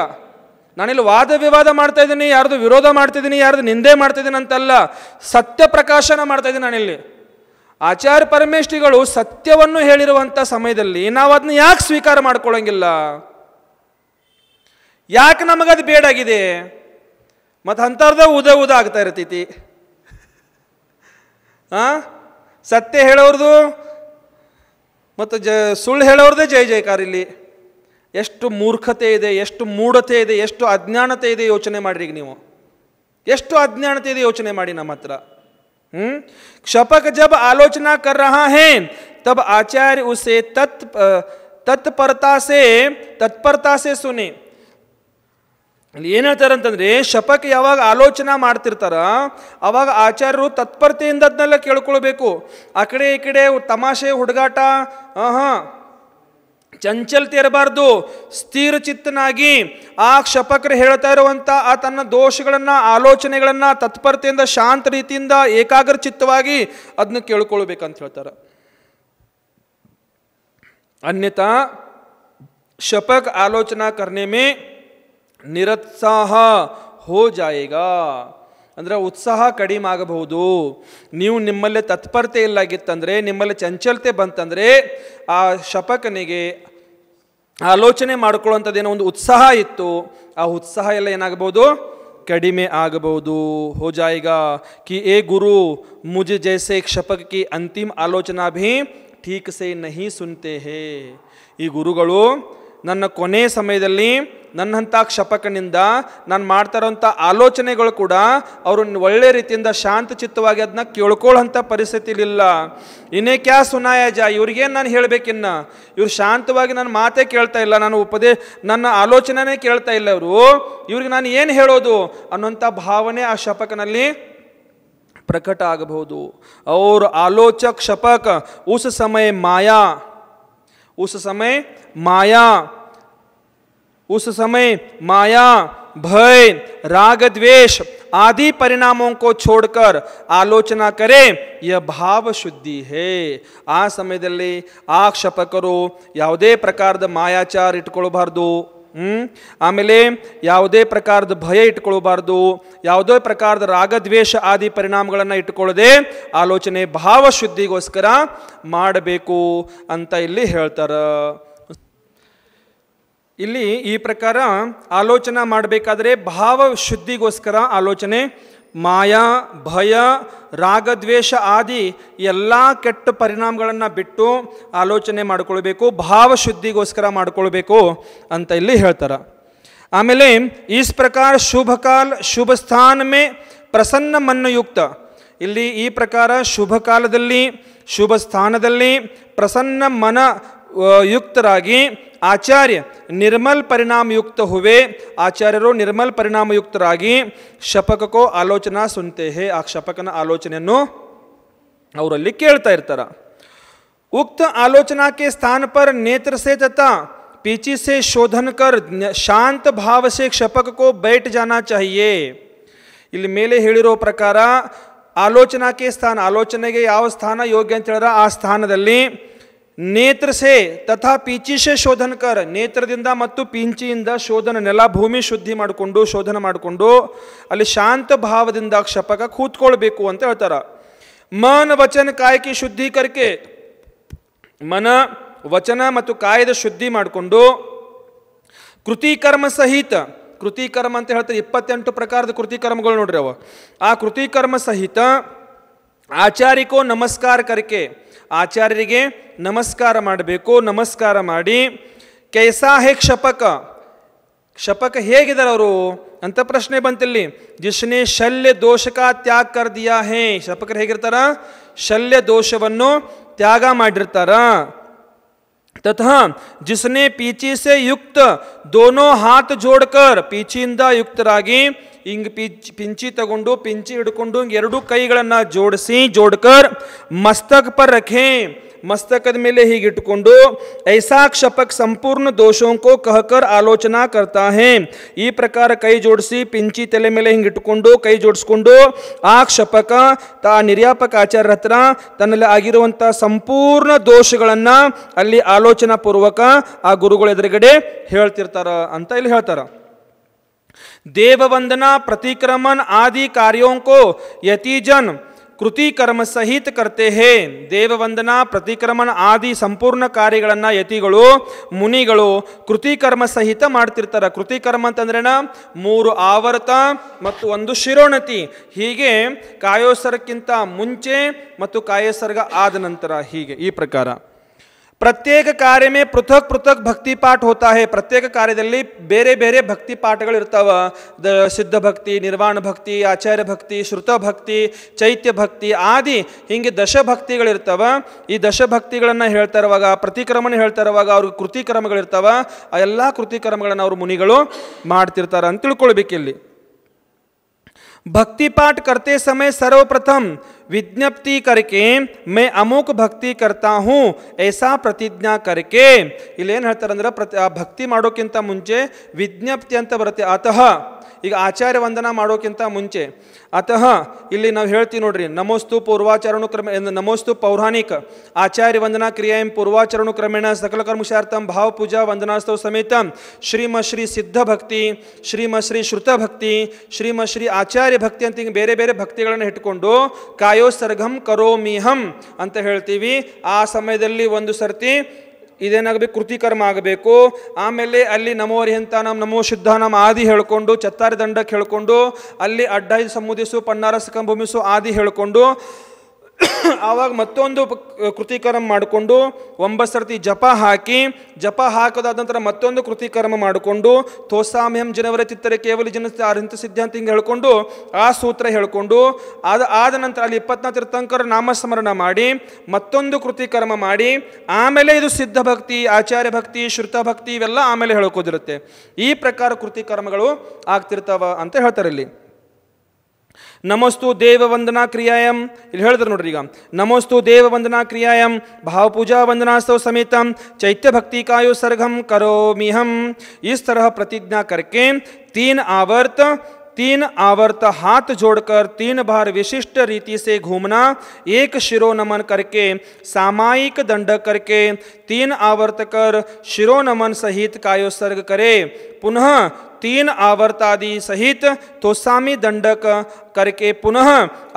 ನಾನಿಲ್ಲಿ ವಾದ ವಿವಾದ ಮಾಡ್ತಾ ಇದ್ದೀನಿ, ಯಾರ್ದು ವಿರೋಧ ಮಾಡ್ತಿದ್ದೀನಿ, ಯಾರ್ದು ನಿಂದೆ ಮಾಡ್ತಿದ್ದೀನಿ ಅಂತಲ್ಲ, ಸತ್ಯ ಪ್ರಕಾಶನ ಮಾಡ್ತಾ ಇದ್ದೀನಿ ನಾನಿಲ್ಲಿ. ಆಚಾರ್ಯ ಪರಮೇಶ್ವರಿಗಳು ಸತ್ಯವನ್ನು ಹೇಳಿರುವಂಥ ಸಮಯದಲ್ಲಿ ನಾವು ಅದನ್ನ ಯಾಕೆ ಸ್ವೀಕಾರ ಮಾಡ್ಕೊಳ್ಳಂಗಿಲ್ಲ? ಯಾಕೆ ನಮಗದು ಬೇಡಾಗಿದೆ? ಮತ್ತು ಅಂಥವ್ರದೇ ಉದ ಆಗ್ತಾ ಇರ್ತೈತಿ. ಸತ್ಯ ಹೇಳೋರ್ದು ಮತ್ತು ಸುಳ್ಳು ಹೇಳೋರ್ದೇ ಜಯ ಜಯಕಾರ. ಇಲ್ಲಿ ಎಷ್ಟು ಮೂರ್ಖತೆ ಇದೆ, ಎಷ್ಟು ಮೂಢತೆ ಇದೆ, ಎಷ್ಟು ಅಜ್ಞಾನತೆ ಇದೆ ಯೋಚನೆ ಮಾಡ್ರಿ. ಈಗ ನೀವು ಎಷ್ಟು ಅಜ್ಞಾನತೆ ಇದೆ ಯೋಚನೆ ಮಾಡಿ ನಮ್ಮ ಹತ್ರ. क्षपक जब आलोचना कर रहा है तब आचार्य उसे तत्परता से सुने. ಏನು ಹೇಳ್ತಾರೆ ಅಂತಂದ್ರೆ, ಶಪಕ ಯಾವಾಗ ಆಲೋಚನಾ ಮಾಡ್ತಿರ್ತಾರ ಅವಾಗ ಆಚಾರ್ಯರು ತತ್ಪರತೆಯಿಂದ ಅದನ್ನೆಲ್ಲ ಕೇಳ್ಕೊಳ್ಬೇಕು. ಆ ಕಡೆ ಈ ಕಡೆ ತಮಾಷೆ ಹುಡುಗಾಟ ಚಂಚಲತೆ ಇರಬಾರ್ದು. ಸ್ಥಿರ ಚಿತ್ತನಾಗಿ ಆ ಕ್ಷಪಕರು ಹೇಳ್ತಾ ಇರುವಂಥ ಆ ತನ್ನ ದೋಷಗಳನ್ನು, ಆಲೋಚನೆಗಳನ್ನು ತತ್ಪರತೆಯಿಂದ ಶಾಂತ ರೀತಿಯಿಂದ ಏಕಾಗ್ರ ಚಿತ್ತವಾಗಿ ಅದನ್ನ ಕೇಳ್ಕೊಳ್ಬೇಕಂತ ಹೇಳ್ತಾರೆ. ಅನ್ಯತಾ ಶಪಕ ಆಲೋಚನಾ ಕರ್ನೆ ಮೇ ನಿರುತ್ಸಾಹ ಹೋ ಜಾಯೇಗಾ, ಅಂದರೆ ಉತ್ಸಾಹ ಕಡಿಮೆ ಆಗಬಹುದು. ನೀವು ನಿಮ್ಮಲ್ಲಿ ತತ್ಪರತೆ ಇಲ್ಲಾಗಿತ್ತಂದರೆ, ನಿಮ್ಮಲ್ಲಿ ಚಂಚಲತೆ ಬಂತಂದರೆ, ಆ ಶಪಕನಿಗೆ ಆಲೋಚನೆ ಮಾಡ್ಕೊಳ್ಳುವಂಥದ್ದೇನೋ ಒಂದು ಉತ್ಸಾಹ ಇತ್ತು, ಆ ಉತ್ಸಾಹ ಎಲ್ಲ ಏನಾಗಬಹುದು? ಕಡಿಮೆ ಆಗಬಹುದು. ಹೋ ಜಾಯೇಗಾ कि ए गुरु मुझे जैसे शपक की अंतिम आलोचना भी ठीक से नहीं सुनते हैं. ಈ ಗುರುಗಳು ನನ್ನ ಕೊನೆ ಸಮಯದಲ್ಲಿ ನನ್ನಂಥ ಕ್ಷಪಕನಿಂದ ನಾನು ಮಾಡ್ತಾ ಇರೋಂಥ ಆಲೋಚನೆಗಳು ಕೂಡ ಅವರು ಒಳ್ಳೆ ರೀತಿಯಿಂದ ಶಾಂತ ಚಿತ್ತವಾಗಿ ಅದನ್ನ ಕೇಳ್ಕೊಳ್ಳೋಂಥ ಪರಿಸ್ಥಿತಿಲಿಲ್ಲ. ಇನ್ನೇ ಕ್ಯಾ ಸುನಾಯ ಜಾ, ಇವ್ರಿಗೇನು ನಾನು ಹೇಳಬೇಕಿನ್ನ? ಇವ್ರು ಶಾಂತವಾಗಿ ನನ್ನ ಮಾತೇ ಕೇಳ್ತಾ ಇಲ್ಲ, ನನ್ನ ಆಲೋಚನೆನೇ ಕೇಳ್ತಾ ಇಲ್ಲ. ಇವ್ರಿಗೆ ನಾನು ಏನು ಹೇಳೋದು ಅನ್ನೋಂಥ ಭಾವನೆ ಆ ಶಪಕನಲ್ಲಿ ಪ್ರಕಟ ಆಗಬಹುದು. और आलोचक शपक उस समय माया, भय, राग द्वेष आदि परिणामों को छोड़कर ಆಲೋಚನಾ ಕರೆ ಯ ಭಾವ ಶುದ್ಧಿ ಹೇ. ಆ ಸಮಯದಲ್ಲಿ ಆ ಕ್ಷಪಕರು ಯಾವುದೇ ಪ್ರಕಾರದ ಮಾಯಾಚಾರ ಇಟ್ಕೊಳ್ಬಾರ್ದು, ಆಮೇಲೆ ಯಾವುದೇ ಪ್ರಕಾರದ ಭಯ ಇಟ್ಕೊಳ್ಬಾರ್ದು, ಯಾವುದೇ ಪ್ರಕಾರದ ರಾಗದ್ವೇಷ ಆದಿ ಪರಿಣಾಮಗಳನ್ನು ಇಟ್ಟುಕೊಳ್ಳದೆ ಆಲೋಚನೆ ಭಾವಶುದ್ಧಿಗೋಸ್ಕರ ಮಾಡಬೇಕು ಅಂತ ಇಲ್ಲಿ ಹೇಳ್ತಾರ. ಇಲ್ಲಿ ಈ ಪ್ರಕಾರ ಆಲೋಚನೆ ಮಾಡಬೇಕಾದ್ರೆ ಭಾವ ಶುದ್ಧಿಗೋಸ್ಕರ ಆಲೋಚನೆ ಮಾಯಾ ಭಯ ರಾಗದ್ವೇಷ ಆದಿ ಎಲ್ಲ ಕೆಟ್ಟ ಪರಿಣಾಮಗಳನ್ನು ಬಿಟ್ಟು ಆಲೋಚನೆ ಮಾಡಿಕೊಳ್ಬೇಕು, ಭಾವಶುದ್ಧಿಗೋಸ್ಕರ ಮಾಡಿಕೊಳ್ಬೇಕು ಅಂತ ಇಲ್ಲಿ ಹೇಳ್ತಾರೆ. ಆಮೇಲೆ ಇಸ್ ಪ್ರಕಾರ ಶುಭ ಕಾಲ ಶುಭ ಸ್ಥಾನ ಮೇ ಪ್ರಸನ್ನ ಮನ್ನಯುಕ್ತ. ಇಲ್ಲಿ ಈ ಪ್ರಕಾರ ಶುಭ ಕಾಲದಲ್ಲಿ ಶುಭ ಸ್ಥಾನದಲ್ಲಿ ಪ್ರಸನ್ನ ಮನ ಯುಕ್ತರಾಗಿ ಆಚಾರ್ಯ ನಿರ್ಮಲ್ ಪರಿಣಾಮಯುಕ್ತ ಹುವೆ. ಆಚಾರ್ಯರು ನಿರ್ಮಲ್ ಪರಿಣಾಮಯುಕ್ತರಾಗಿ ಶಪಕಕ್ಕೋ ಆಲೋಚನಾ ಸುನ್ತೆ ಹೇ. ಆ ಶಪಕನ ಆಲೋಚನೆಯನ್ನು ಅವರಲ್ಲಿ ಕೇಳ್ತಾ ಇರ್ತಾರ. ಉಕ್ತ ಆಲೋಚನಾ ಕೆ ಸ್ಥಾನ ಪರ್ ನೇತ್ರ ಸೆ ತಥಾ पीछे से शोधन कर शांत भाव से क्षपक को बैठ जाना चाहिए. ಇಲ್ಲಿ ಮೇಲೆ ಹೇಳಿರೋ ಪ್ರಕಾರ ಆಲೋಚನಾಕ್ಕೆ ಸ್ಥಾನ, ಆಲೋಚನೆಗೆ ಯಾವ ಸ್ಥಾನ ಯೋಗ್ಯ ಅಂತ ಹೇಳಿದ್ರೆ ಆ ಸ್ಥಾನದಲ್ಲಿ ನೇತ್ರ ಸೆ ತಥಾ ಪೀಚಿಸೆ ಶೋಧನ ಕರ, ನೇತ್ರದಿಂದ ಮತ್ತು ಪಿಂಚಿಯಿಂದ ಶೋಧನ ನೆಲ ಭೂಮಿ ಶುದ್ಧಿ ಮಾಡಿಕೊಂಡು ಶೋಧನ ಮಾಡಿಕೊಂಡು ಅಲ್ಲಿ ಶಾಂತ ಭಾವದಿಂದ ಕ್ಷಪಕ ಕೂತ್ಕೊಳ್ಬೇಕು ಅಂತ ಹೇಳ್ತಾರೆ. ಮನ ವಚನ ಕಾಯಕಿ ಶುದ್ಧಿ ಕರ್ಕೆ, ಮನ ವಚನ ಮತ್ತು ಕಾಯದ ಶುದ್ಧಿ ಮಾಡಿಕೊಂಡು ಕೃತಿಕರ್ಮ ಸಹಿತ, ಕೃತಿಕರ್ಮ ಅಂತ ಹೇಳ್ತಾರೆ 28 ಪ್ರಕಾರದ ಕೃತಿಕರ್ಮಗಳು ನೋಡ್ರಿ ಅವ. ಆ ಕೃತಿಕರ್ಮ ಸಹಿತ ಆಚಾರ್ಯಕೋ ನಮಸ್ಕಾರ ಕರ್ಕೆ, ಆಚಾರ್ಯರಿಗೆ ನಮಸ್ಕಾರ ಮಾಡಬೇಕು. ನಮಸ್ಕಾರ ಮಾಡಿ ಕೈಸಾ ಹೇ ಕ್ಷಪಕ, ಕ್ಷಪಕ ಹೇಗಿದ್ದಾರೆ ಅವರು ಅಂತ ಪ್ರಶ್ನೆ ಬಂತಿಲ್ಲಿ. ಜಿಸ್ನೆ ಶಲ್ಯ ದೋಷಕ ತ್ಯಾಗ ಕರ್ ದಿಯಾ ಹೇ, ಕ್ಷಪಕರು ಹೇಗಿರ್ತಾರ ಶಲ್ಯ ದೋಷವನ್ನು ತ್ಯಾಗ ಮಾಡಿರ್ತಾರ. तथा जिसने पीछे से युक्त दोनों हाथ जोड़कर, ಪೀಚಿಯಿಂದ ಯುಕ್ತರಾಗಿ ಹಿಂಗ್ ಪಿಂಚಿ ತಗೊಂಡು ಪಿಂಚಿ ಹಿಡ್ಕೊಂಡು ಎರಡು ಕೈಗಳನ್ನು ಜೋಡ್ಕರ್ ಮಸ್ತಕ್ ಪರ್ ರಖೆ, ಮಸ್ತಕದ ಮೇಲೆ ಹೀಗಿಟ್ಟುಕೊಂಡು ಐಸಾ ಕ್ಷಪಕ್ ಸಂಪೂರ್ಣ ದೋಷೋं को कहकर ಆಲೋಚನಾ करता है. ಈ ಪ್ರಕಾರ ಕೈ ಜೋಡಿಸಿ ಪಿಂಚಿ ತಲೆ ಮೇಲೆ ಹಿಂಗಿಟ್ಟುಕೊಂಡು ಕೈ ಜೋಡಿಸ್ಕೊಂಡು ಆ ಕ್ಷಪಕ ನಿರ್ಯಾಪಕ ಆಚಾರ್ಯರ ಹತ್ರ ತನ್ನಲ್ಲಿ ಆಗಿರುವಂಥ ಸಂಪೂರ್ಣ ದೋಷಗಳನ್ನು ಅಲ್ಲಿ ಆಲೋಚನಾ ಪೂರ್ವಕ ಆ ಗುರುಗಳ ಎದುರುಗಡೆ ಹೇಳ್ತಿರ್ತಾರ ಅಂತ ಇಲ್ಲಿ ಹೇಳ್ತಾರ. देव वंदना प्रतिक्रमण आदि कार्यों को यतिजन कृति कर्म सहित करते हैं. देव वंदना प्रतिक्रमण ಆದಿ ಸಂಪೂರ್ಣ ಕಾರ್ಯಗಳನ್ನು ಯತಿಗಳು ಮುನಿಗಳು ಕೃತಿಕರ್ಮ ಸಹಿತ ಮಾಡ್ತಿರ್ತಾರೆ. ಕೃತಿಕರ್ಮ ಅಂತಂದ್ರೇನ 3 ಆವರ್ತ ಮತ್ತು 1 ಶಿರೋಣತಿ, ಹೀಗೆ ಕಾಯೋಸರ್ಗಕ್ಕಿಂತ ಮುಂಚೆ ಮತ್ತು ಕಾಯೋಸರ್ಗ ಆದ ನಂತರ, ಹೀಗೆ ಈ ಪ್ರಕಾರ ಪ್ರತ್ಯೇಕ ಕಾರ್ಯ ಮೇ ಪೃಥಕ್ ಪೃಥಕ್ ಭಕ್ತಿ ಪಾಠ ಹೋತಾ ಹೇ. ಪ್ರತ್ಯೇಕ ಕಾರ್ಯದಲ್ಲಿ ಬೇರೆ ಬೇರೆ ಭಕ್ತಿ ಪಾಠಗಳು ಇರ್ತಾವ. ಸಿದ್ಧ ಭಕ್ತಿ, ನಿರ್ವಾಣ ಭಕ್ತಿ, ಆಚಾರ್ಯ ಭಕ್ತಿ, ಶ್ರುತ ಭಕ್ತಿ, ಚೈತ್ಯ ಭಕ್ತಿ ಆದಿ ಹೀಗೆ ದಶಭಕ್ತಿಗಳಿರ್ತಾವ. ಈ ದಶಭಕ್ತಿಗಳನ್ನು ಹೇಳ್ತಾ ಇರುವಾಗ, ಪ್ರತಿಕ್ರಮಣ ಹೇಳ್ತಾ ಇರುವಾಗ ಅವ್ರಿಗೆ ಕೃತಿಕರ್ಮಗಳಿರ್ತಾವ. ಆ ಎಲ್ಲ ಕೃತಿಕರ್ಮಗಳನ್ನು ಅವರು ಮುನಿಗಳು ಮಾಡ್ತಿರ್ತಾರ ಅಂತ ತಿಳ್ಕೊಳ್ಬೇಕಿಲ್ಲಿ. भक्ति पाठ करते समय सर्वप्रथम विज्ञप्ति करके मैं अमुक भक्ति करता हूँ ऐसा प्रतिज्ञा करके. ಇಲ್ಲಿ ಏನು ಹೇಳ್ತಾರೆ ಅಂದ್ರೆ ಭಕ್ತಿ ಮಾಡೋಕ್ಕಿಂತ ಮುಂಚೆ ವಿಜ್ಞಪ್ತಿ ಅಂತ ಬರುತ್ತೆ. ಅತಃ ಈಗ ಆಚಾರ್ಯ ವಂದನ ಮಾಡೋಕ್ಕಿಂತ ಮುಂಚೆ ಅತಃ ಇಲ್ಲಿ ನಾವು ಹೇಳ್ತೀವಿ ನೋಡ್ರಿ, ನಮೋಸ್ತು ಪೂರ್ವಾಚರಣು ಕ್ರಮ, ನಮೋಸ್ತು ಪೌರಾಣಿಕ ಆಚಾರ್ಯ ವಂದನಾ ಕ್ರಿಯಾಂ ಪೂರ್ವಾಚರಣು ಕ್ರಮೇಣ ಸಕಲ ಕರ್ಮಶಾರ್ಥಂ ಭಾವ ಪೂಜಾ ವಂದನಾಸ್ತವ ಸಮೇತ ಶ್ರೀಮ ಶ್ರೀ ಸಿದ್ಧ ಭಕ್ತಿ, ಶ್ರೀಮ ಶ್ರೀ ಶ್ರುತ ಭಕ್ತಿ, ಶ್ರೀಮ ಶ್ರೀ ಆಚಾರ್ಯ ಭಕ್ತಿ ಅಂತ ಹಿಂಗೆ ಬೇರೆ ಬೇರೆ ಭಕ್ತಿಗಳನ್ನು ಇಟ್ಕೊಂಡು ಕಾಯೋ ಸರ್ಗಂ ಕರೋಮಿಹಂ ಅಂತ ಹೇಳ್ತೀವಿ. ಆ ಸಮಯದಲ್ಲಿ ಒಂದು ಸರ್ತಿ ಇದೇನಾಗಬೇಕು, ಕೃತಿಕರ್ಮ ಆಗಬೇಕು. ಆಮೇಲೆ ಅಲ್ಲಿ ನಮೋ ಅರಿಹಂತಾನಂ ನಮೋ ಶುದ್ಧಾನಂ ಆದಿ ಹೇಳ್ಕೊಂಡು ಚತ್ತಾರಿ ದಂಡಕ್ಕೆ ಹೇಳ್ಕೊಂಡು ಅಲ್ಲಿ ಅಡ್ಡಾಯಿ ಸಮುದಿಸು ಪನ್ನಾರಸ ಕಂಭೂಮಿಸು ಆದಿ ಹೇಳ್ಕೊಂಡು ಆವಾಗ ಮತ್ತೊಂದು ಕೃತಿಕರ್ಮ ಮಾಡಿಕೊಂಡು 9 ಸರ್ತಿ ಜಪ ಹಾಕಿ, ಜಪ ಹಾಕೋದಾದ ನಂತರ ಮತ್ತೊಂದು ಕೃತಿಕರ್ಮ ಮಾಡಿಕೊಂಡು ತೋಸಾಮ್ಯಂ ಜನವರ ಚಿತ್ತರೆ ಕೇವಲ ಜನ ಅರ್ಹಂತ ಸಿದ್ಧಾಂತ ಹಿಂಗೆ ಹೇಳ್ಕೊಂಡು ಆ ಸೂತ್ರ ಹೇಳ್ಕೊಂಡು ಆದ ನಂತರ ಅಲ್ಲಿ 24 ತೀರ್ಥಂಕರ ನಾಮಸ್ಮರಣ ಮಾಡಿ ಮತ್ತೊಂದು ಕೃತಿಕರ್ಮ ಮಾಡಿ ಆಮೇಲೆ ಇದು ಸಿದ್ಧ ಭಕ್ತಿ, ಆಚಾರ್ಯ ಭಕ್ತಿ, ಶ್ರುತ ಭಕ್ತಿ ಇವೆಲ್ಲ ಆಮೇಲೆ ಹೇಳ್ಕೋದಿರುತ್ತೆ. ಈ ಪ್ರಕಾರ ಕೃತಿಕರ್ಮಗಳು ಆಗ್ತಿರ್ತಾವ ಅಂತ ಹೇಳ್ತಾರೆ ಇಲ್ಲಿ. ನಮೋಸ್ತು ದೇವ ವಂದನಾ ಕ್ರಿಯಾಯಂ, ಇಲ್ಲಿ ಹೇಳಿದ್ರು ನೋಡ್ರಿ ಈಗ, ನಮೋಸ್ತು ದೇವ ವಂದನಾ ಕ್ರಿಯಾಯಂ ಭಾವ ಪೂಜಾ ವಂದನಾಸ್ತವ समेतम चैत्य भक्ति कायो सरगम करोमिहम. इस तरह प्रतिज्ञा करके 3 आवर्त 3 आवर्त हाथ जोड़कर 3 बार विशिष्ट रीति से घूमना, एक शिरोनमन करके सामायिक दंड करके 3 आवर्त कर शिरोनमन सहित कायोत्सर्ग करे, पुनः 3 आवर्त आदि सहित तोसामी दंडक करके पुनः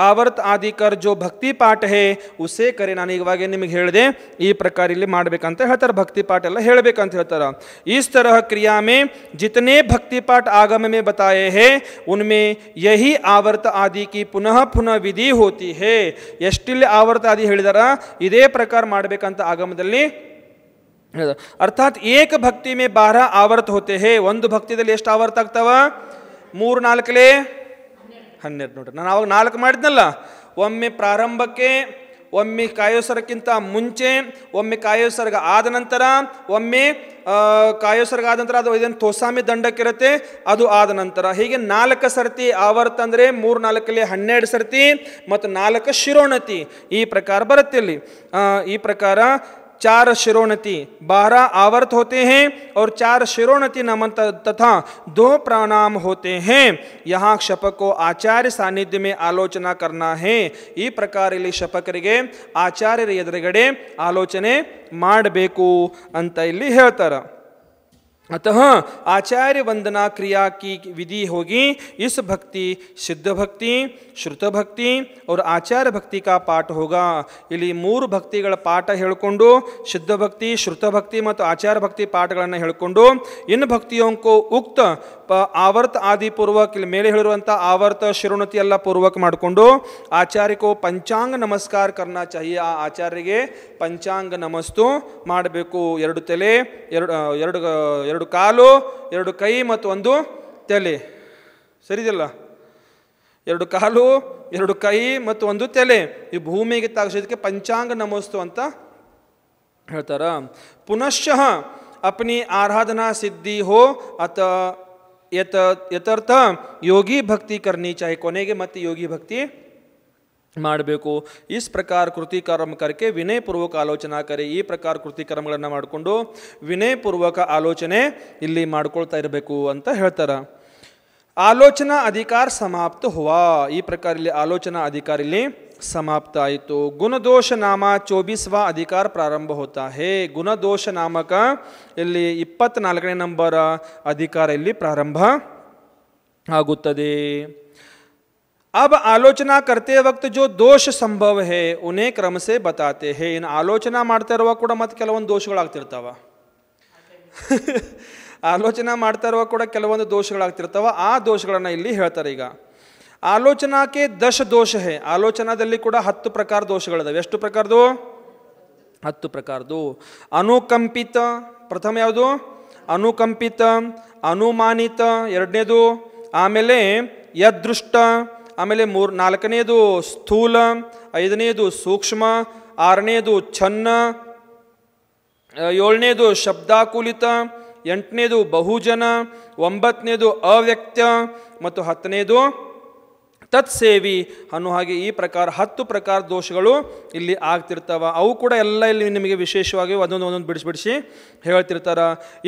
आवर्त आदि कर जो भक्ति पाठ है उसे करे. ನಾನು ಇವಾಗೆ ನಿಮಗೆ ಹೇಳಿದೆ ಈ ಪ್ರಕಾರ ಇಲ್ಲಿ ಮಾಡಬೇಕಂತ ಹೇಳ್ತಾರೆ. ಭಕ್ತಿ ಪಾಠ ಎಲ್ಲ ಹೇಳಬೇಕಂತ ಹೇಳ್ತಾರೆ. इस तरह क्रिया में जितने भक्ति पाठ आगम में बताए हैं उनमें यही आवर्त आदि की पुनः पुनः विधि होती है. ಎಷ್ಟಿಲ್ಲಿ ಆವರ್ತ ಆದಿ ಹೇಳಿದಾರ ಇದೇ ಪ್ರಕಾರ ಮಾಡಬೇಕಂತ ಆಗಮದಲ್ಲಿ. अर्थात एक भक्ति में 12 आवर्त होते हैं. ಒಂದು ಭಕ್ತಿದಲ್ಲಿ ಎಷ್ಟು ಆವರ್ತ ಆಗ್ತಾವ? 3 4 12 ನೋಡ್ರಿ. ನಾನು ಅವಾಗ 4 ಮಾಡಿದ್ನಲ್ಲ, ಒಮ್ಮೆ ಪ್ರಾರಂಭಕ್ಕೆ, ಒಮ್ಮೆ ಕಾಯೋತ್ಸರ್ಗಕ್ಕಿಂತ ಮುಂಚೆ, ಒಮ್ಮೆ ಕಾಯೋತ್ಸರ್ಗ ಆದ ನಂತರ, ಒಮ್ಮೆ ಕಾಯೋತ್ಸರ್ಗ ಆದ ನಂತರ, ಅದು ಇದನ್ನು ತೋಸಾಮಿ ದಂಡಕ್ಕಿರುತ್ತೆ ಅದು ಆದ ನಂತರ, ಹೀಗೆ 4 ಸರ್ತಿ ಆವರ್ತ ಅಂದರೆ 3 4 12 ಸರ್ತಿ ಮತ್ತು 4 ಶಿರೋಣತಿ ಈ ಪ್ರಕಾರ ಬರುತ್ತೆ ಇಲ್ಲಿ. ಈ ಪ್ರಕಾರ 4 शिरोन्नति 12 आवर्त होते हैं और 4 शिरोन्नति नमन तथा 2 प्रणाम होते हैं. यहाँ शपक को आचार्य सानिध्य में आलोचना करना है. ಈ ಪ್ರಕಾರ ಇಲ್ಲಿ ಶಪಕರಿಗೆ ಆಚಾರ್ಯರ ಎದುರುಗಡೆ ಆಲೋಚನೆ ಮಾಡಬೇಕು ಅಂತ ಇಲ್ಲಿ ಹೇಳ್ತಾರೆ. अतः आचार्य वंदना क्रिया की विधि होगी. इस भक्ति सिद्ध भक्ति, श्रुत भक्ति और आचार्य भक्ति का पाठ होगा. ಇಲ್ಲಿ 3 ಭಕ್ತಿಗಳ ಪಾಠ ಹೇಳಿಕೊಂಡು ಸಿದ್ಧ ಭಕ್ತಿ, ಶ್ರುತ ಭಕ್ತಿ ಮತ್ತು ಆಚಾರ್ಯ ಭಕ್ತಿ ಪಾಠಗಳನ್ನು ಹೇಳಿಕೊಂಡು इन भक्तियों को उक्त आवर्त आदि पूर्वक ಇಲ್ಲಿ ಮೇಲೆ ಹೇಳಿರುವಂಥ ಆವರ್ತ ಶಿರೋಣತಿ ಎಲ್ಲ ಪೂರ್ವಕ ಮಾಡಿಕೊಂಡು ಆಚಾರ್ಯ को पंचांग नमस्कार करना चाहिए. ಆ ಆಚಾರ್ಯರಿಗೆ ಪಂಚಾಂಗ ನಮಸ್ತು ಮಾಡಬೇಕು. 2 ತಲೆ, 2 ಕಾಲು, 2 ಕೈ ಮತ್ತು 1 ತಲೆ, ಸರಿದಿಲ್ಲ? 2 ಕಾಲು, 2 ಕೈ ಮತ್ತು 1 ತಲೆ ಈ ಭೂಮಿಗೆ ತಾಗಿಸೋದಕ್ಕೆ पंचांग नमस्तु ಅಂತ ಹೇಳ್ತಾರ. पुनश्च अपनी आराधना सिद्धि हो अत यथार्थ योगी भक्ति करनी चाहिए. ಕೊನೆಗೆ ಮತ್ತೆ ಯೋಗಿ ಭಕ್ತಿ ಮಾಡಬೇಕು. इस प्रकार कृति कर्म करके विनय पूर्वक आलोचना करे. ಈ ಪ್ರಕಾರ ಕೃತಿ ಕರ್ಮಗಳನ್ನು ಮಾಡಿಕೊಂಡು ವಿನಯ ಪೂರ್ವಕ ಆಲೋಚನೆ ಇಲ್ಲಿ ಮಾಡ್ಕೊಳ್ತಾ ಇರಬೇಕು ಅಂತ ಹೇಳ್ತಾರೆ. ಆಲೋಚನಾ ಅಧಿಕಾರ ಸಮಾಪ್ತ ಹುವಾ. ಈ ಪ್ರಕಾರ ಇಲ್ಲಿ ಆಲೋಚನಾ ಅಧಿಕಾರ ಇಲ್ಲಿ समाप्त आಯಿತು. गुणदोष नामा 24वां अधिकार प्रारंभ होता है. गुणदोष नामक ಇಲ್ಲಿ 24ನೇ ನಂಬರ್ ಅಧಿಕಾರ ಇಲ್ಲಿ ಪ್ರಾರಂಭ ಆಗುತ್ತದೆ. अब आलोचना करते वक्त जो दोष संभव है उन्हें क्रम से बताते हैं. ಇನ್ನು ಆಲೋಚನಾ ಮಾಡ್ತಾ ಇರುವಾಗ ಕೂಡ ಮತ್ತೆ ಕೆಲವೊಂದು ದೋಷಗಳಾಗ್ತಿರ್ತಾವ. ಆಲೋಚನಾ ಮಾಡ್ತಾ ಇರುವಾಗ ಕೂಡ ಕೆಲವೊಂದು ದೋಷಗಳಾಗ್ತಿರ್ತಾವ. ಆ ದೋಷಗಳನ್ನು ಇಲ್ಲಿ ಹೇಳ್ತಾರೆ. ಈಗ ಆಲೋಚನಾ ಕೆ 10 ದೋಷ है. ಆಲೋಚನಾದಲ್ಲಿ ಕೂಡ 10 ಪ್ರಕಾರ ದೋಷಗಳಿದಾವೆ. ಎಷ್ಟು ಪ್ರಕಾರದು? 10 ಪ್ರಕಾರದು. ಅನುಕಂಪಿತ ಪ್ರಥಮ ಯಾವುದು? ಅನುಕಂಪಿತ. ಅನುಮಾನಿತ ಎರಡನೇದು. ಆಮೇಲೆ ಯದೃಷ್ಟ. ಆಮೇಲೆ 4ನೇದು ಸ್ಥೂಲ. 5ನೇದು ಸೂಕ್ಷ್ಮ. 6ನೇದು ಛನ್ನ. 7ನೇದು ಶಬ್ದಾಕುಲಿತ. 8ನೇದು ಬಹುಜನ. 9ನೇದು ಅವ್ಯಕ್ತ ಮತ್ತು 10ನೇದು ತತ್ಸೇವಿ ಅನ್ನೋ ಹಾಗೆ ಈ ಪ್ರಕಾರ 10 ಪ್ರಕಾರ ದೋಷಗಳು ಇಲ್ಲಿ ಆಗ್ತಿರ್ತಾವ. ಅವು ಕೂಡ ಎಲ್ಲ ಇಲ್ಲಿ ನಿಮಗೆ ವಿಶೇಷವಾಗಿ ಒಂದೊಂದು ಬಿಡಿಸಿ ಹೇಳ್ತಿರ್ತಾರ.